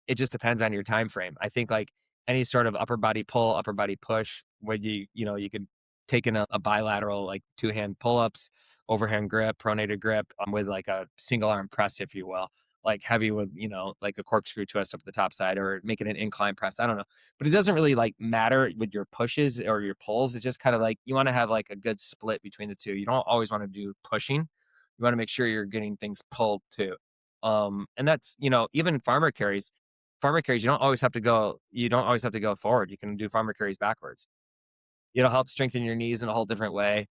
It just depends on your time frame. I think like any sort of upper body pull, upper body push, where you could take in a bilateral like 2-hand pull-ups, overhand grip, pronated grip, with like a single arm press, if you will, like heavy with like a corkscrew twist up the top side or making an incline press. I don't know, but it doesn't really like matter with your pushes or your pulls. It's just kind of like you want to have like a good split between the two. You don't always want to do pushing. You want to make sure you're getting things pulled too. And that's, even farmer carries, you don't always have to go forward. You can do farmer carries backwards. It'll help strengthen your knees in a whole different way.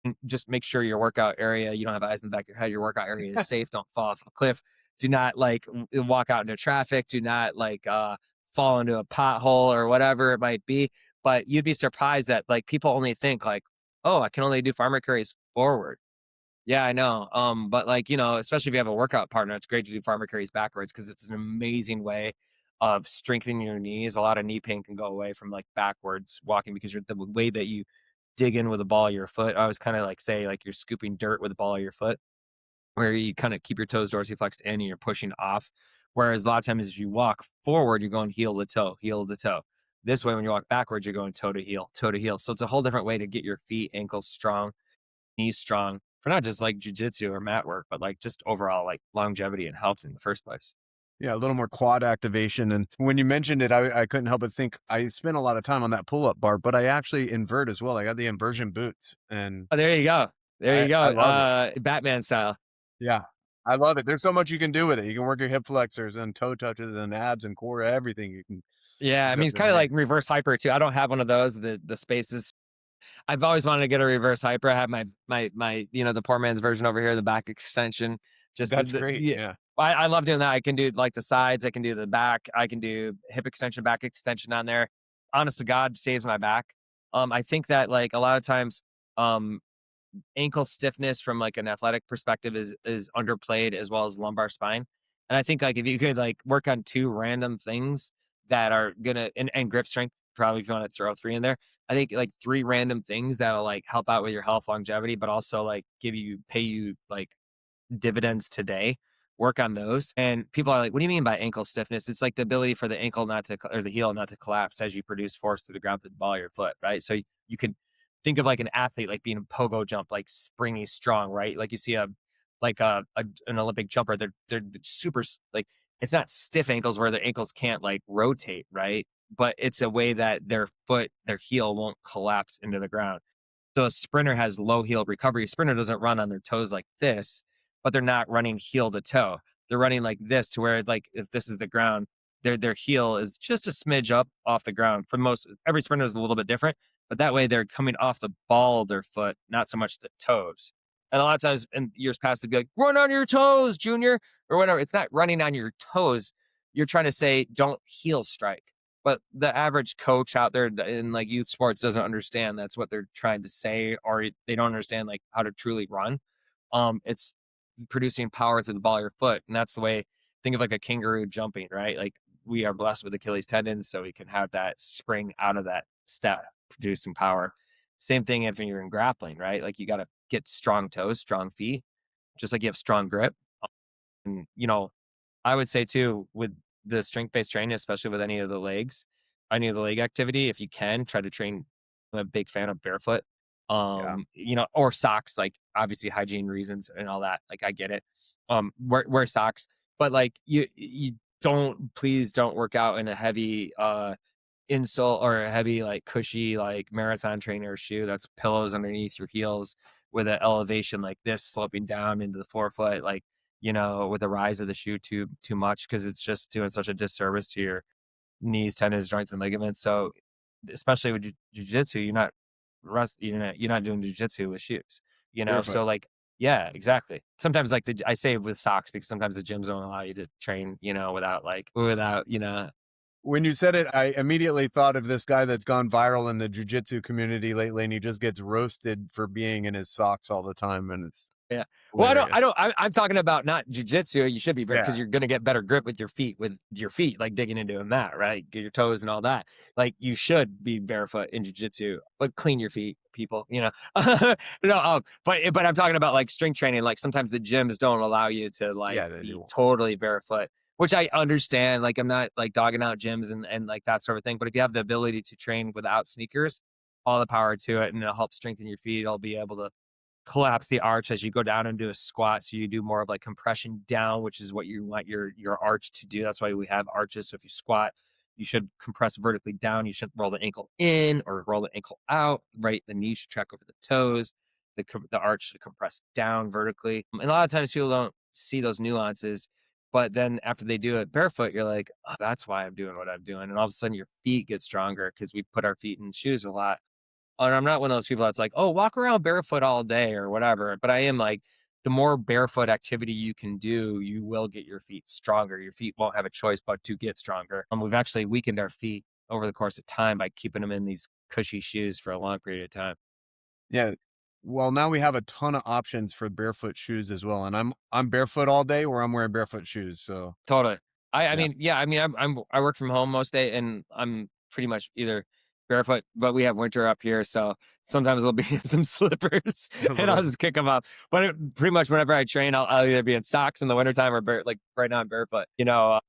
And just make sure your workout area, you don't have eyes in the back of your head. Your workout area is safe. Don't fall off a cliff. Do not like walk out into traffic. Do not like fall into a pothole or whatever it might be. But you'd be surprised that like people only think like, oh, I can only do farmer carries forward. Yeah, I know. But like, especially if you have a workout partner, it's great to do farmer carries backwards because it's an amazing way of strengthening your knees. A lot of knee pain can go away from like backwards walking because the way that you dig in with the ball of your foot. I always kind of like say like you're scooping dirt with the ball of your foot, where you kind of keep your toes dorsiflexed in and you're pushing off. Whereas a lot of times if you walk forward, you're going heel to toe, heel to toe. This way, when you walk backwards, you're going toe to heel, toe to heel. So it's a whole different way to get your feet, ankles strong, knees strong for not just like jujitsu or mat work, but like just overall like longevity and health in the first place. Yeah, a little more quad activation. And when you mentioned it, I couldn't help but think I spent a lot of time on that pull-up bar, but I actually invert as well. I got the inversion boots and Oh, there you go. There you go. I love it. Batman style. Yeah, I love it. There's so much you can do with it. You can work your hip flexors and toe touches and abs and core, everything you can. Yeah, I mean, it's kind of like reverse hyper too. I don't have one of those. The spaces. I've always wanted to get a reverse hyper. I have my the poor man's version over here, the back extension. That's great. Yeah. I love doing that. I can do like the sides, I can do the back, I can do hip extension, back extension on there. Honest to God, saves my back. I think that like a lot of times, um, ankle stiffness from like an athletic perspective is underplayed as well as lumbar spine. And I think like if you could like work on two random things that are gonna and grip strength, probably if you want to throw three in there. I think like three random things that'll like help out with your health longevity, but also like pay you like dividends today. Work on those. And people are like, what do you mean by ankle stiffness? It's like the ability for the ankle not to, or the heel not to collapse as you produce force through the ground with the ball of your foot, right? So you could think of like an athlete, like being a pogo jump, like springy, strong, right? Like you see an Olympic jumper, they're super like, it's not stiff ankles where their ankles can't like rotate, right? But it's a way that their heel won't collapse into the ground. So a sprinter has low heel recovery. A sprinter doesn't run on their toes like this, but they're not running heel to toe. They're running like this to where like if this is the ground, their heel is just a smidge up off the ground. For most every sprinter is a little bit different, but that way they're coming off the ball of their foot, not so much the toes. And a lot of times in years past, they'd be like, run on your toes, junior, or whatever. It's not running on your toes. You're trying to say, don't heel strike. But the average coach out there in like youth sports doesn't understand that's what they're trying to say, or they don't understand like how to truly run. It's producing power through the ball of your foot. And that's the way, think of like a kangaroo jumping, right? Like we are blessed with Achilles tendons, so we can have that spring out of that step, producing power. Same thing if you're in grappling, right? Like you got to get strong toes, strong feet, just like you have strong grip. And, I would say too, with the strength-based training, especially with any of the leg activity, if you can try to train. I'm a big fan of barefoot, Yeah. or socks, like obviously hygiene reasons and all that. Like I get it. Wear socks, but like you please don't work out in a heavy, insole or a heavy, like cushy, like marathon trainer shoe that's pillows underneath your heels with an elevation like this sloping down into the forefoot, like, with the rise of the shoe too much, because it's just doing such a disservice to your knees, tendons, joints, and ligaments. So, especially with jujitsu, you're not doing jujitsu with shoes. Barefoot. So like, yeah, exactly. Sometimes like I say with socks because sometimes the gyms don't allow you to train, without. When you said it, I immediately thought of this guy that's gone viral in the jujitsu community lately, and he just gets roasted for being in his socks all the time, and it's Yeah. Well, hilarious. I'm talking about not jujitsu. You should be because Yeah. you're going to get better grip with your feet, like digging into a mat, right? Get your toes and all that. Like you should be barefoot in jujitsu, but clean your feet, people. No, but I'm talking about like strength training. Like sometimes the gyms don't allow you to like Yeah, they be do. totally barefoot, which I understand. Like I'm not like dogging out gyms and like that sort of thing. But if you have the ability to train without sneakers, all the power to it, and it'll help strengthen your feet. I'll be able to collapse the arch as you go down and do a squat. So you do more of like compression down, which is what you want your arch to do. That's why we have arches. So if you squat, you should compress vertically down. You shouldn't roll the ankle in or roll the ankle out, right? The knee should track over the toes. The arch should compress down vertically. And a lot of times people don't see those nuances. But then after they do it barefoot, you're like, oh, that's why I'm doing what I'm doing. And all of a sudden your feet get stronger because we put our feet in shoes a lot. And I'm not one of those people that's like, oh, walk around barefoot all day or whatever. But I am like, the more barefoot activity you can do, you will get your feet stronger. Your feet won't have a choice but to get stronger. We've actually weakened our feet over the course of time by keeping them in these cushy shoes for a long period of time. Yeah. Well, now we have a ton of options for barefoot shoes as well, and I'm barefoot all day, or I'm wearing barefoot shoes. So Totally. I yeah, mean, yeah, I mean, I work from home most day, and I'm pretty much either barefoot, but we have winter up here, so sometimes I'll be in some slippers, a and little. I'll just kick them up. But pretty much whenever I train, I'll either be in socks in the wintertime or like right now I'm barefoot.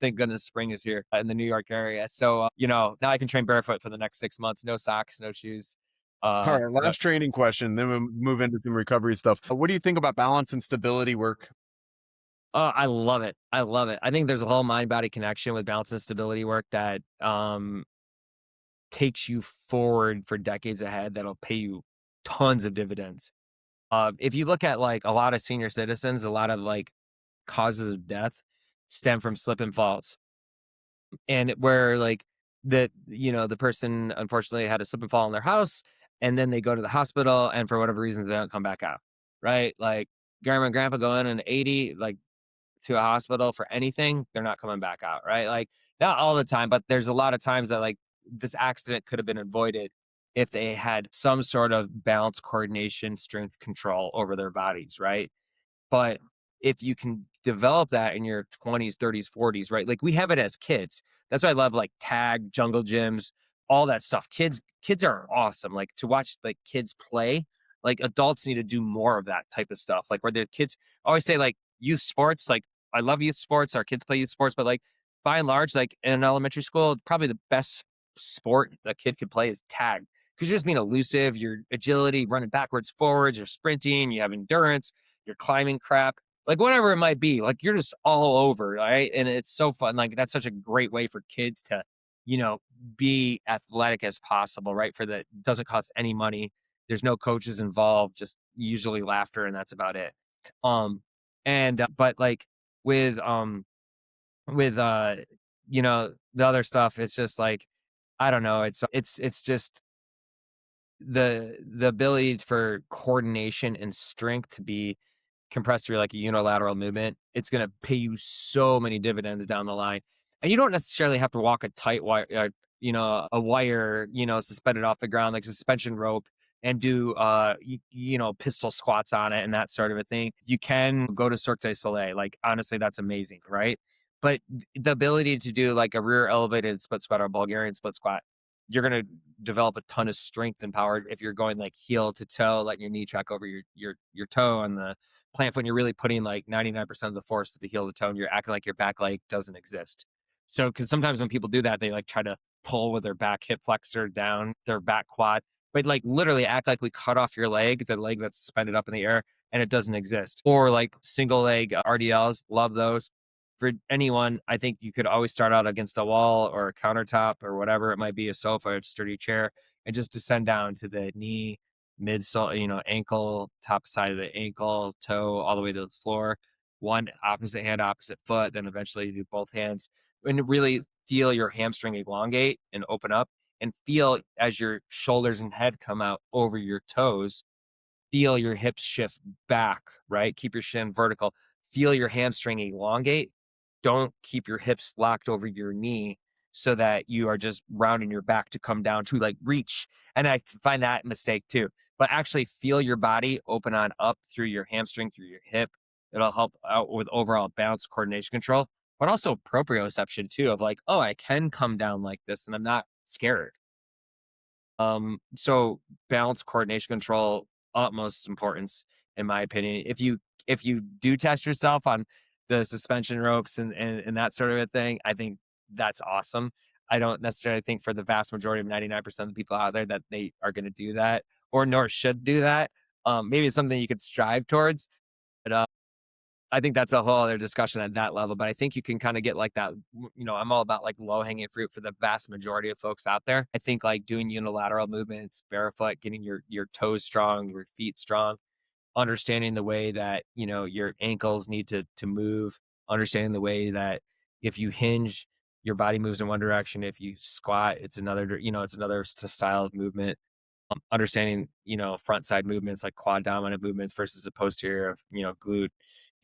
Thank goodness spring is here in the New York area, so now I can train barefoot for the next 6 months. No socks, no shoes. All right, Yep. last training question, then we'll move into some recovery stuff. What do you think about balance and stability work? I love it. I love it. I think there's a whole mind body connection with balance and stability work that takes you forward for decades ahead. That'll pay you tons of dividends. If you look at like a lot of senior citizens, a lot of like causes of death stem from slip and falls, and where like the person unfortunately had a slip and fall in their house, and then they go to the hospital, and for whatever reasons they don't come back out. Right, like grandma and grandpa go in at 80, like to a hospital for anything, they're not coming back out, right? Like not all the time, but there's a lot of times that like this accident could have been avoided if they had some sort of balance, coordination, strength control over their bodies, right? But if you can develop that in your 20s, 30s, 40s, right? Like we have it as kids. That's why I love like tag, jungle gyms, all that stuff. Kids are awesome. Like to watch like kids play, like adults need to do more of that type of stuff. Like where the kids I always say like youth sports, like I love youth sports, our kids play youth sports, but like by and large, like in elementary school, probably the best sport a kid could play is tag. Because you're just being elusive, your agility, running backwards, forwards, you're sprinting, you have endurance, you're climbing crap, like whatever it might be, like you're just all over, right? And it's so fun. Like that's such a great way for kids to, be athletic as possible, right? For that doesn't cost any money. There's no coaches involved, just usually laughter, and that's about it. But like with with the other stuff, it's just like I don't know. It's just the ability for coordination and strength to be compressed through like a unilateral movement, it's going to pay you so many dividends down the line. And you don't necessarily have to walk a tight wire, a wire, suspended off the ground, like suspension rope, and do, pistol squats on it and that sort of a thing. You can go to Cirque du Soleil. Like, honestly, that's amazing, right? But the ability to do like a rear elevated split squat or Bulgarian split squat, you're going to develop a ton of strength and power if you're going like heel to toe, letting your knee track over your toe on the plant foot, and you're really putting like 99% of the force to the heel to toe, and you're acting like your back leg doesn't exist. So, because sometimes when people do that, they like try to pull with their back hip flexor down their back quad, but like literally act like we cut off your leg, the leg that's suspended up in the air, and it doesn't exist. Or like single leg RDLs, love those. For anyone, I think you could always start out against a wall or a countertop or whatever it might be, a sofa or a sturdy chair, and just descend down to the knee, midsole, ankle, top side of the ankle, toe, all the way to the floor. One opposite hand, opposite foot, then eventually you do both hands. And really feel your hamstring elongate and open up, and feel as your shoulders and head come out over your toes. Feel your hips shift back, right? Keep your shin vertical. Feel your hamstring elongate. Don't keep your hips locked over your knee so that you are just rounding your back to come down to like reach. And I find that mistake too. But actually feel your body open on up through your hamstring, through your hip. It'll help out with overall balance, coordination control, but also proprioception too, of like, oh, I can come down like this and I'm not scared. So balance, coordination control, utmost importance, in my opinion. If you do test yourself on the suspension ropes and that sort of a thing, I think that's awesome. I don't necessarily think for the vast majority of 99% of the people out there that they are going to do that, or nor should do that. Maybe it's something you could strive towards, but I think that's a whole other discussion at that level. But I think you can kind of get like that. I'm all about like low hanging fruit for the vast majority of folks out there. I think like doing unilateral movements, barefoot, getting your toes strong, your feet strong, understanding the way that your ankles need to move, understanding the way that if you hinge, your body moves in one direction. If you squat, it's another. It's another style of movement. Understanding front side movements like quad dominant movements versus the posterior of glute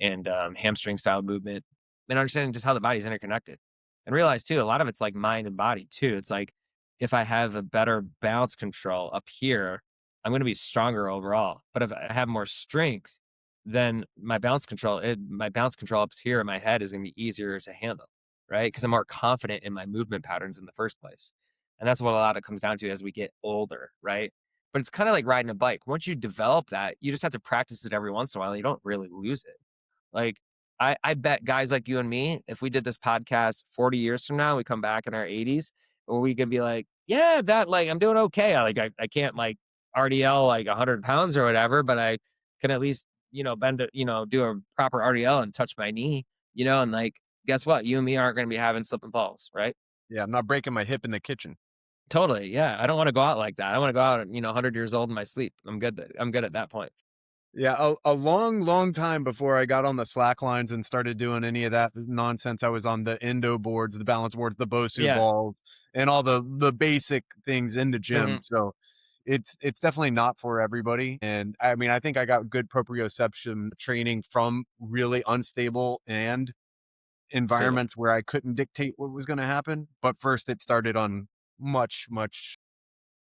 and hamstring style movement, and understanding just how the body is interconnected, and realize too a lot of it's like mind and body too. It's like if I have a better balance control up here, I'm going to be stronger overall. But if I have more strength, then my balance control up here in my head is going to be easier to handle, right? Because I'm more confident in my movement patterns in the first place. And that's what a lot of it comes down to as we get older, right? But it's kind of like riding a bike. Once you develop that, you just have to practice it every once in a while. And you don't really lose it. Like I bet guys like you and me, if we did this podcast 40 years from now, we come back in our 80s, or we could be like, yeah, that like I'm doing okay. I can't like RDL like 100 pounds or whatever, but I can at least bend it, do a proper RDL and touch my knee, and like guess what? You and me aren't going to be having slip and falls, right? Yeah, I'm not breaking my hip in the kitchen. Totally. Yeah. I don't want to go out like that. I want to go out, 100 years old in my sleep. I'm good. I'm good at that point. Yeah, a long, long time before I got on the slack lines and started doing any of that nonsense, I was on the endo boards, the balance boards, the Bosu Yeah. balls, and all the basic things in the gym. Mhm. So it's definitely not for everybody. And I mean, I think I got good proprioception training from really unstable and Absolutely. environments where I couldn't dictate what was going to happen. But first, it started on much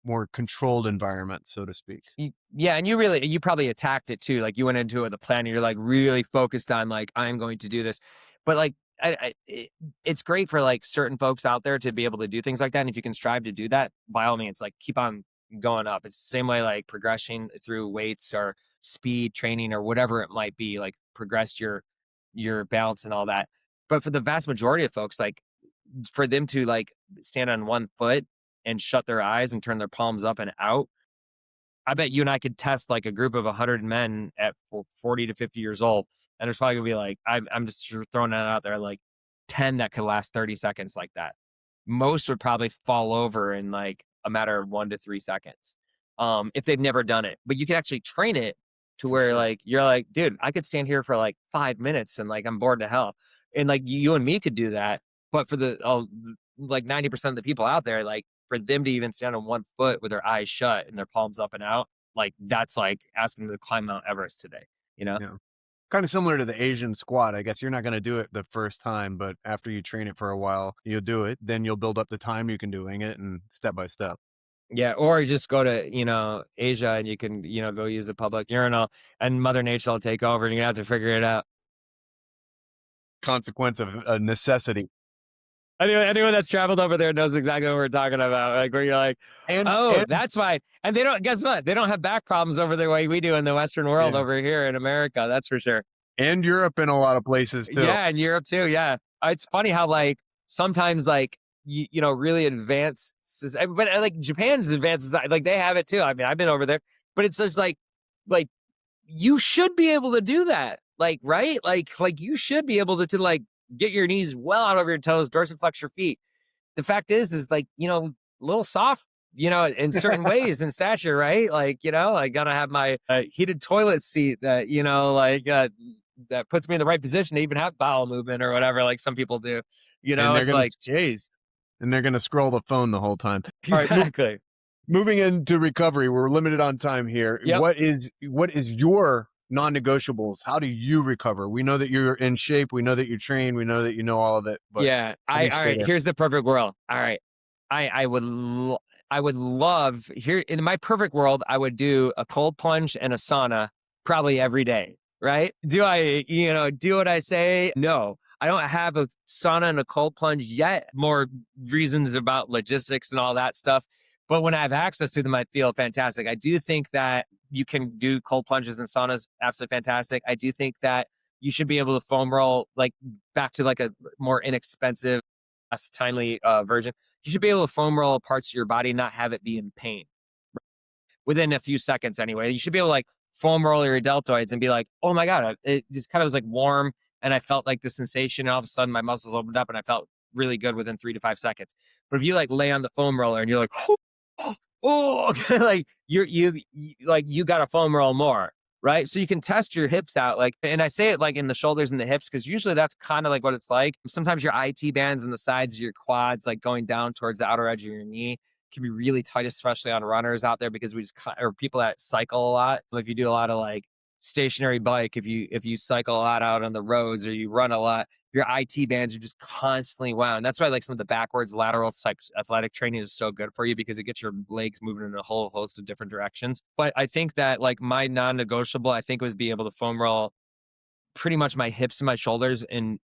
more controlled environment, so to speak. Yeah, and you probably attacked it too. Like you went into it with a plan. And you're like really focused on like I'm going to do this, but like it's great for like certain folks out there to be able to do things like that. And if you can strive to do that, by all means, like keep on going up. It's the same way like progression through weights or speed training or whatever it might be. Like progress your balance and all that. But for the vast majority of folks, like for them to like stand on one foot and shut their eyes and turn their palms up and out. I bet you and I could test like a group of 100 men at 40 to 50 years old. And there's probably gonna be like, I'm just throwing that out there, like 10 that could last 30 seconds like that. Most would probably fall over in like a matter of 1 to 3 seconds. If they've never done it, but you can actually train it to where like, you're like, dude, I could stand here for like 5 minutes and like, I'm bored to hell. And like you and me could do that. But for the, like 90% of the people out there, like for them to even stand on one foot with their eyes shut and their palms up and out, like that's like asking them to climb Mount Everest today, you know? Yeah. Kind of similar to the Asian squat. I guess you're not going to do it the first time, but after you train it for a while, you'll do it. Then you'll build up the time you can doing it and step by step. Yeah. Or you just go to, Asia and you can, go use a public urinal and Mother Nature will take over and you're gonna have to figure it out. Consequence of a necessity. Anyone that's traveled over there knows exactly what we're talking about. Like where you're like, And that's why. And they don't, guess what? They don't have back problems over the way we do in the Western world over here in America. That's for sure. And Europe in a lot of places too. Yeah, in Europe too. Yeah, it's funny how like sometimes like really advanced, but like Japan's advanced society, like they have it too. I mean, I've been over there, but it's just like you should be able to do that, like right, like you should be able to like get your knees well out of your toes, dorsiflex your feet. The fact is like a little soft, in certain ways in stature, right? Like I gotta have my heated toilet seat that that puts me in the right position to even have bowel movement or whatever, like some people do. It's like, geez. And they're going to scroll the phone the whole time. Exactly. Right, moving into recovery, we're limited on time here. Yep. What is your non-negotiables? How do you recover? We know that you're in shape. We know that you train. We know that you know all of it. But yeah. All right. Here's the perfect world. All right. I would love here in my perfect world, I would do a cold plunge and a sauna probably every day. Right? Do I, do what I say? No, I don't have a sauna and a cold plunge yet. More reasons about logistics and all that stuff. But when I have access to them, I feel fantastic. I do think that you can do cold plunges and saunas. Absolutely fantastic. I do think that you should be able to foam roll like back to like a more inexpensive, less timely version. You should be able to foam roll parts of your body, not have it be in pain within a few seconds anyway. You should be able to like foam roll your deltoids and be like, oh my God, it just kind of was like warm. And I felt like the sensation. And all of a sudden my muscles opened up and I felt really good within 3 to 5 seconds. But if you like lay on the foam roller and you're like, like you got to foam roll more. Right. So you can test your hips out. Like, and I say it like in the shoulders and the hips, because usually that's kind of like what it's like. Sometimes your IT bands and the sides of your quads, like going down towards the outer edge of your knee, can be really tight, especially on runners out there, because or people that cycle a lot. If you do a lot of like stationary bike, if you cycle a lot out on the roads or you run a lot, your IT bands are just constantly wound. That's why like some of the backwards lateral type athletic training is so good for you, because it gets your legs moving in a whole host of different directions. But I think that like my non-negotiable, I think, was be able to foam roll pretty much my hips and my shoulders in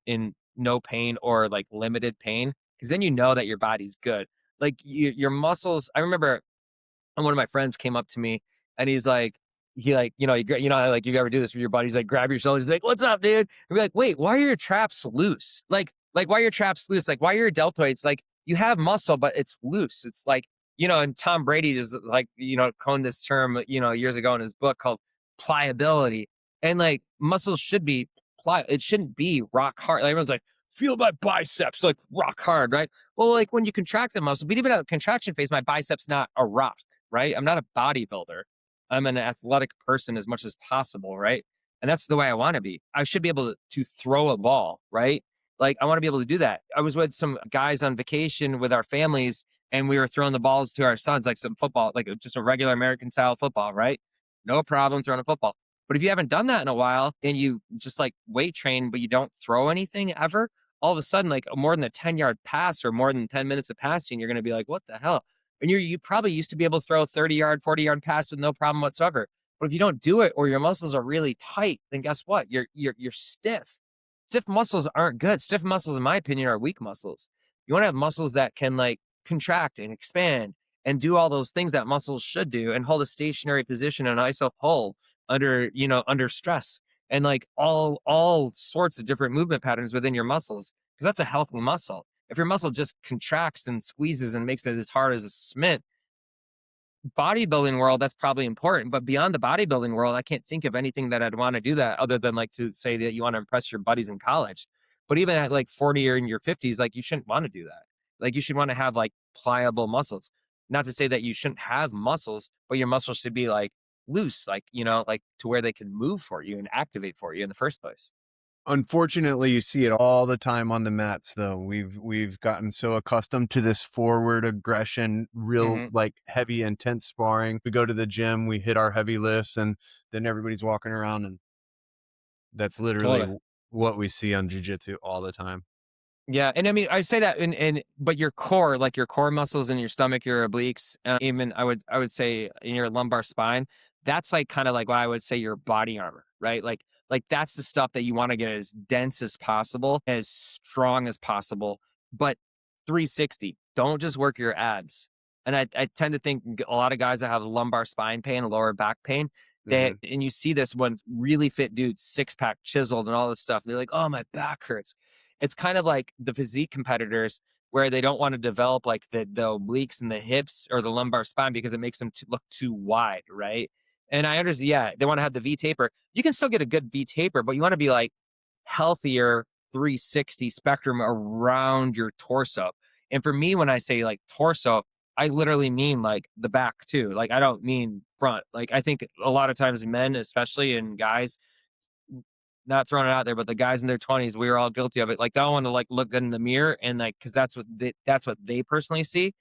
no pain or like limited pain, because then you know that your body's good. Like your muscles. I remember one of my friends came up to me and he's like, like you ever do this with your buddy? He's like, grab your shoulders. He's like, what's up, dude? And be like, wait, why are your traps loose? Like why are your traps loose? Like why are your deltoids? Like you have muscle, but it's loose. It's like, and Tom Brady is like, coined this term, years ago in his book called pliability. And like muscles should be pliable. It shouldn't be rock hard. Like, everyone's like, feel my biceps, like rock hard, right? Well, like when you contract the muscle, but even at the contraction phase, my biceps not a rock, right? I'm not a bodybuilder. I'm an athletic person as much as possible, right? And that's the way I want to be. I should be able to throw a ball, right? Like I want to be able to do that. I was with some guys on vacation with our families, and we were throwing the balls to our sons, like some football, like just a regular American style football, right? No problem throwing a football. But if you haven't done that in a while and you just like weight train, but you don't throw anything ever, all of a sudden, like more than a 10-yard pass or more than 10 minutes of passing, you're going to be like, what the hell? And you probably used to be able to throw a 30-yard, 40-yard pass with no problem whatsoever. But if you don't do it or your muscles are really tight, then guess what? You're stiff. Stiff muscles aren't good. Stiff muscles, in my opinion, are weak muscles. You want to have muscles that can like contract and expand and do all those things that muscles should do and hold a stationary position in an iso hold under stress and like all sorts of different movement patterns within your muscles, because that's a healthy muscle. If your muscle just contracts and squeezes and makes it as hard as a cement, bodybuilding world, that's probably important. But beyond the bodybuilding world, I can't think of anything that I'd want to do that other than like to say that you want to impress your buddies in college. But even at like 40 or in your 50s, like you shouldn't want to do that. Like you should want to have like pliable muscles. Not to say that you shouldn't have muscles, but your muscles should be like loose, like, like to where they can move for you and activate for you in the first place. Unfortunately, you see it all the time on the mats, though. We've gotten so accustomed to this forward aggression, real like heavy, intense sparring. We go to the gym, we hit our heavy lifts, and then everybody's walking around, and that's literally what we see on jiu-jitsu all the time. Yeah, and I mean, I say that, but your core, like your core muscles in your stomach, your obliques, even I would say in your lumbar spine, that's like kind of like what I would say your body armor, right? Like that's the stuff that you want to get as dense as possible, as strong as possible, but 360. Don't just work your abs. And I tend to think a lot of guys that have lumbar spine pain, lower back pain, and you see this when really fit dudes, 6-pack chiseled and all this stuff. They're like, oh, my back hurts. It's kind of like the physique competitors where they don't want to develop like the obliques and the hips or the lumbar spine because it makes them look too wide, right? And I understand, yeah, they want to have the V taper. You can still get a good V taper, but you want to be like healthier 360 spectrum around your torso. And for me, when I say like torso, I literally mean like the back too. Like I don't mean front. Like I think a lot of times men, especially and guys, not throwing it out there, but the guys in their 20s, we were all guilty of it. Like, they don't want to like look in the mirror and like, because that's what they personally see.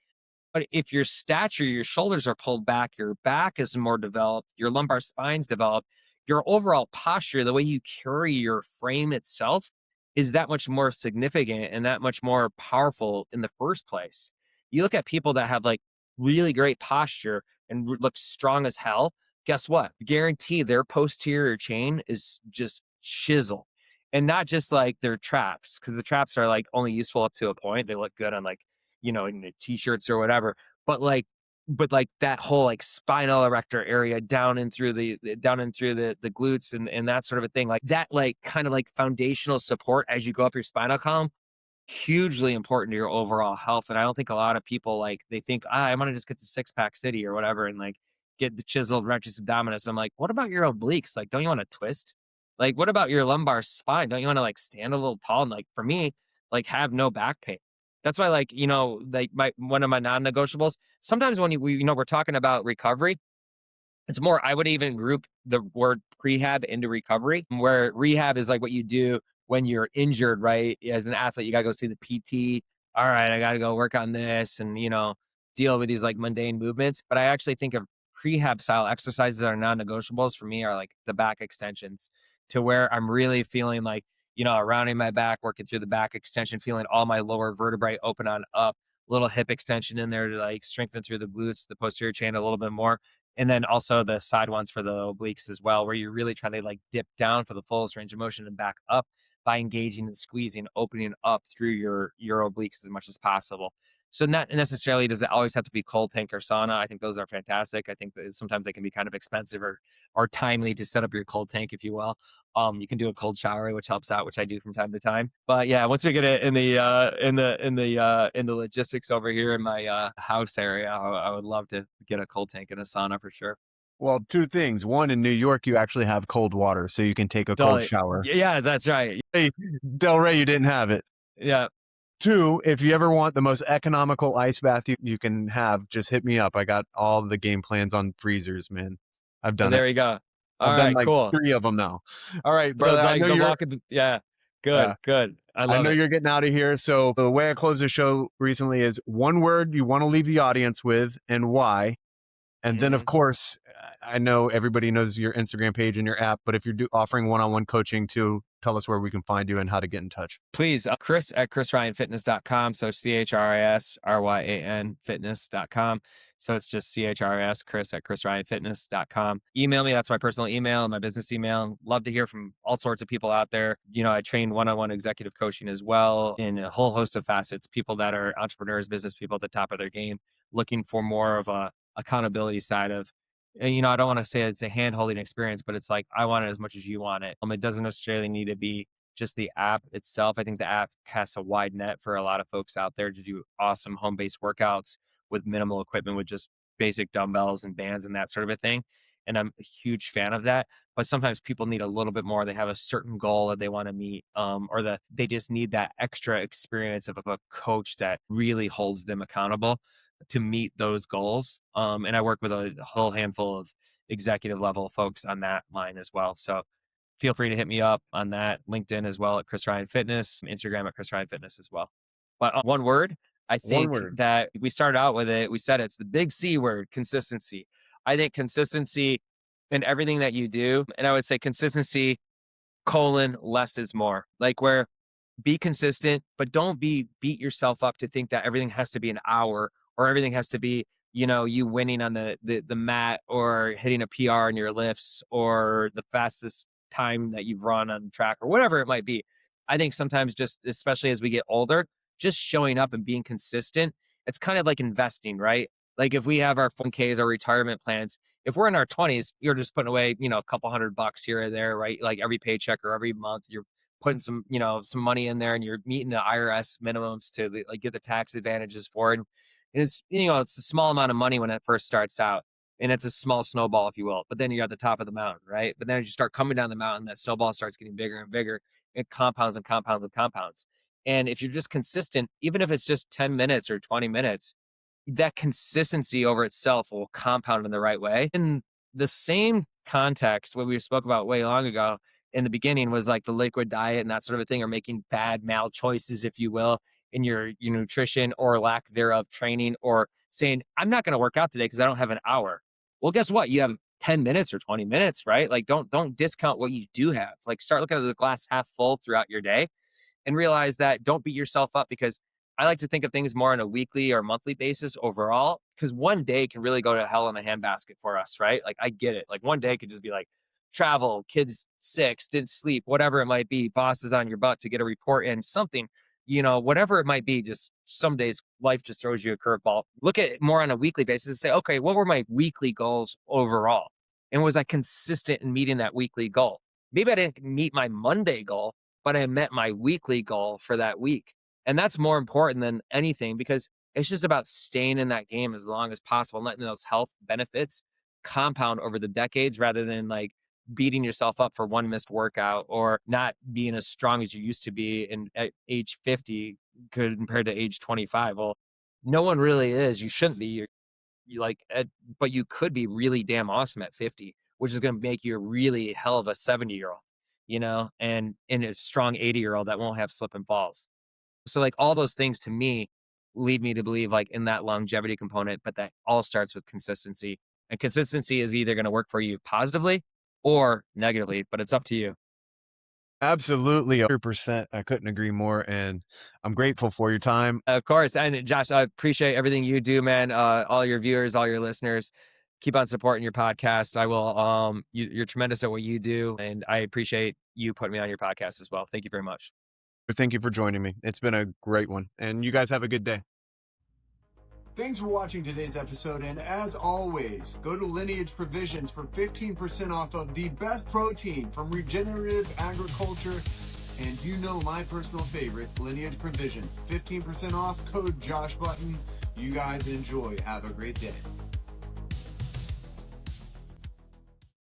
But if your stature, your shoulders are pulled back, your back is more developed, your lumbar spine's developed, your overall posture, the way you carry your frame itself is that much more significant and that much more powerful in the first place. You look at people that have like really great posture and look strong as hell. Guess what? Guarantee their posterior chain is just chisel, and not just like their traps, because the traps are like only useful up to a point. They look good on like, in the t-shirts or whatever, but like that whole like spinal erector area down and through the glutes and that sort of a thing, like that, like kind of like foundational support as you go up your spinal column, hugely important to your overall health. And I don't think a lot of people, like, they think, I want to just get to 6-pack city or whatever and like get the chiseled rectus abdominis. I'm like, what about your obliques? Like, don't you want to twist? Like, what about your lumbar spine? Don't you want to like stand a little tall and like, for me, like have no back pain? That's why, like, like one of my non-negotiables, sometimes when we're talking about recovery, it's more, I would even group the word prehab into recovery, where rehab is like what you do when you're injured, right? As an athlete, you got to go see the PT. All right, I got to go work on this and, deal with these like mundane movements. But I actually think of prehab style exercises that are non-negotiables for me are like the back extensions, to where I'm really feeling like, rounding my back, working through the back extension, feeling all my lower vertebrae open on up, little hip extension in there to like strengthen through the glutes, the posterior chain a little bit more. And then also the side ones for the obliques as well, where you're really trying to like dip down for the fullest range of motion and back up by engaging and squeezing, opening up through your obliques as much as possible. So not necessarily does it always have to be cold tank or sauna. I think those are fantastic. I think that sometimes they can be kind of expensive or timely to set up your cold tank, if you will. You can do a cold shower, which helps out, which I do from time to time. But yeah, once we get it in the logistics over here in my house area, I would love to get a cold tank and a sauna for sure. Well, two things. One, in New York, you actually have cold water, so you can take a cold shower. Yeah, that's right. Hey, Del Rey, you didn't have it. Yeah. Two, if you ever want the most economical ice bath you can have, just hit me up. I got all the game plans on freezers, man. I've done There you go. I've done like cool. 3 of them now. All right, brother. I know yeah. Good, good. I I love know it. you're getting out of here. So the way I closed the show recently is one word you want to leave the audience with and why. And then, of course, I know everybody knows your Instagram page and your app, but if you're offering one-on-one coaching too, tell us where we can find you and how to get in touch. Please, Chris at chrisryanfitness.com. So CHRISRYAN fitness.com. So it's just CHRIS, Chris at chrisryanfitness.com. Email me. That's my personal email and my business email. Love to hear from all sorts of people out there. You know, I train one-on-one executive coaching as well in a whole host of facets. People that are entrepreneurs, business people at the top of their game, looking for more of a accountability side of, and, you know, I don't want to say it's a hand-holding experience, but it's like, I want it as much as you want it. It doesn't necessarily need to be just the app itself. I think the app casts a wide net for a lot of folks out there to do awesome home-based workouts with minimal equipment, with just basic dumbbells and bands and that sort of a thing. And I'm a huge fan of that. But sometimes people need a little bit more. They have a certain goal that they want to meet, or they just need that extra experience of a coach that really holds them accountable to meet those goals. And I work with a whole handful of executive level folks on that line as well. So feel free to hit me up on that. LinkedIn as well at Chris Ryan Fitness, Instagram at Chris Ryan Fitness as well. But one word, I think that we started out with it. We said it's the big C word, consistency. I think consistency in everything that you do. And I would say consistency, less is more. Like, where be consistent, but don't beat yourself up to think that everything has to be an hour or everything has to be, you know, you winning on the mat or hitting a PR in your lifts or the fastest time that you've run on track or whatever it might be. I think sometimes, just especially as we get older, just showing up and being consistent, it's kind of like investing, right? Like, if we have our 401ks, our retirement plans, if we're in our 20s, you're just putting away, you know, a couple $100 here or there, right? Like every paycheck or every month, you're putting some, you know, some money in there and you're meeting the IRS minimums to like get the tax advantages for it. And it's, you know, it's a small amount of money when it first starts out, and it's a small snowball, if you will. But then you're at the top of the mountain, right? But then as you start coming down the mountain, that snowball starts getting bigger and bigger. It compounds and compounds and compounds. And if you're just consistent, even if it's just 10 minutes or 20 minutes, that consistency over itself will compound in the right way. In the same context, what we spoke about way long ago in the beginning was like the liquid diet and that sort of a thing, or making bad mal choices, if you will, in your nutrition or lack thereof training, or saying, I'm not going to work out today because I don't have an hour. Well, guess what? You have 10 minutes or 20 minutes, right? Like, don't discount what you do have. Like, start looking at the glass half full throughout your day and realize that don't beat yourself up, because I like to think of things more on a weekly or monthly basis overall, because one day can really go to hell in a handbasket for us, right? Like, I get it. Like, one day could just be like travel, kids sick, didn't sleep, whatever it might be, bosses on your butt to get a report in, something, you know, whatever it might be. Just some days life just throws you a curveball. Look at it more on a weekly basis and say, okay, what were my weekly goals overall? And was I consistent in meeting that weekly goal? Maybe I didn't meet my Monday goal, but I met my weekly goal for that week. And that's more important than anything, because it's just about staying in that game as long as possible and letting those health benefits compound over the decades, rather than like beating yourself up for one missed workout or not being as strong as you used to be at age 50 compared to age 25. Well, no one really is. You shouldn't be. But you could be really damn awesome at 50, which is going to make you a really hell of a 70-year-old, you know, and a strong 80-year-old that won't have slip and falls. So like all those things to me lead me to believe like in that longevity component, but that all starts with consistency. And consistency is either going to work for you positively or negatively, but it's up to you. Absolutely. 100%. I couldn't agree more. And I'm grateful for your time. Of course. And Josh, I appreciate everything you do, man. All your viewers, all your listeners, keep on supporting your podcast. I will, you're tremendous at what you do. And I appreciate you putting me on your podcast as well. Thank you very much. Thank you for joining me. It's been a great one. And you guys have a good day. Thanks for watching today's episode. And as always, go to Lineage Provisions for 15% off of the best protein from regenerative agriculture. And you know my personal favorite, Lineage Provisions. 15% off, code Josh Button. You guys enjoy. Have a great day.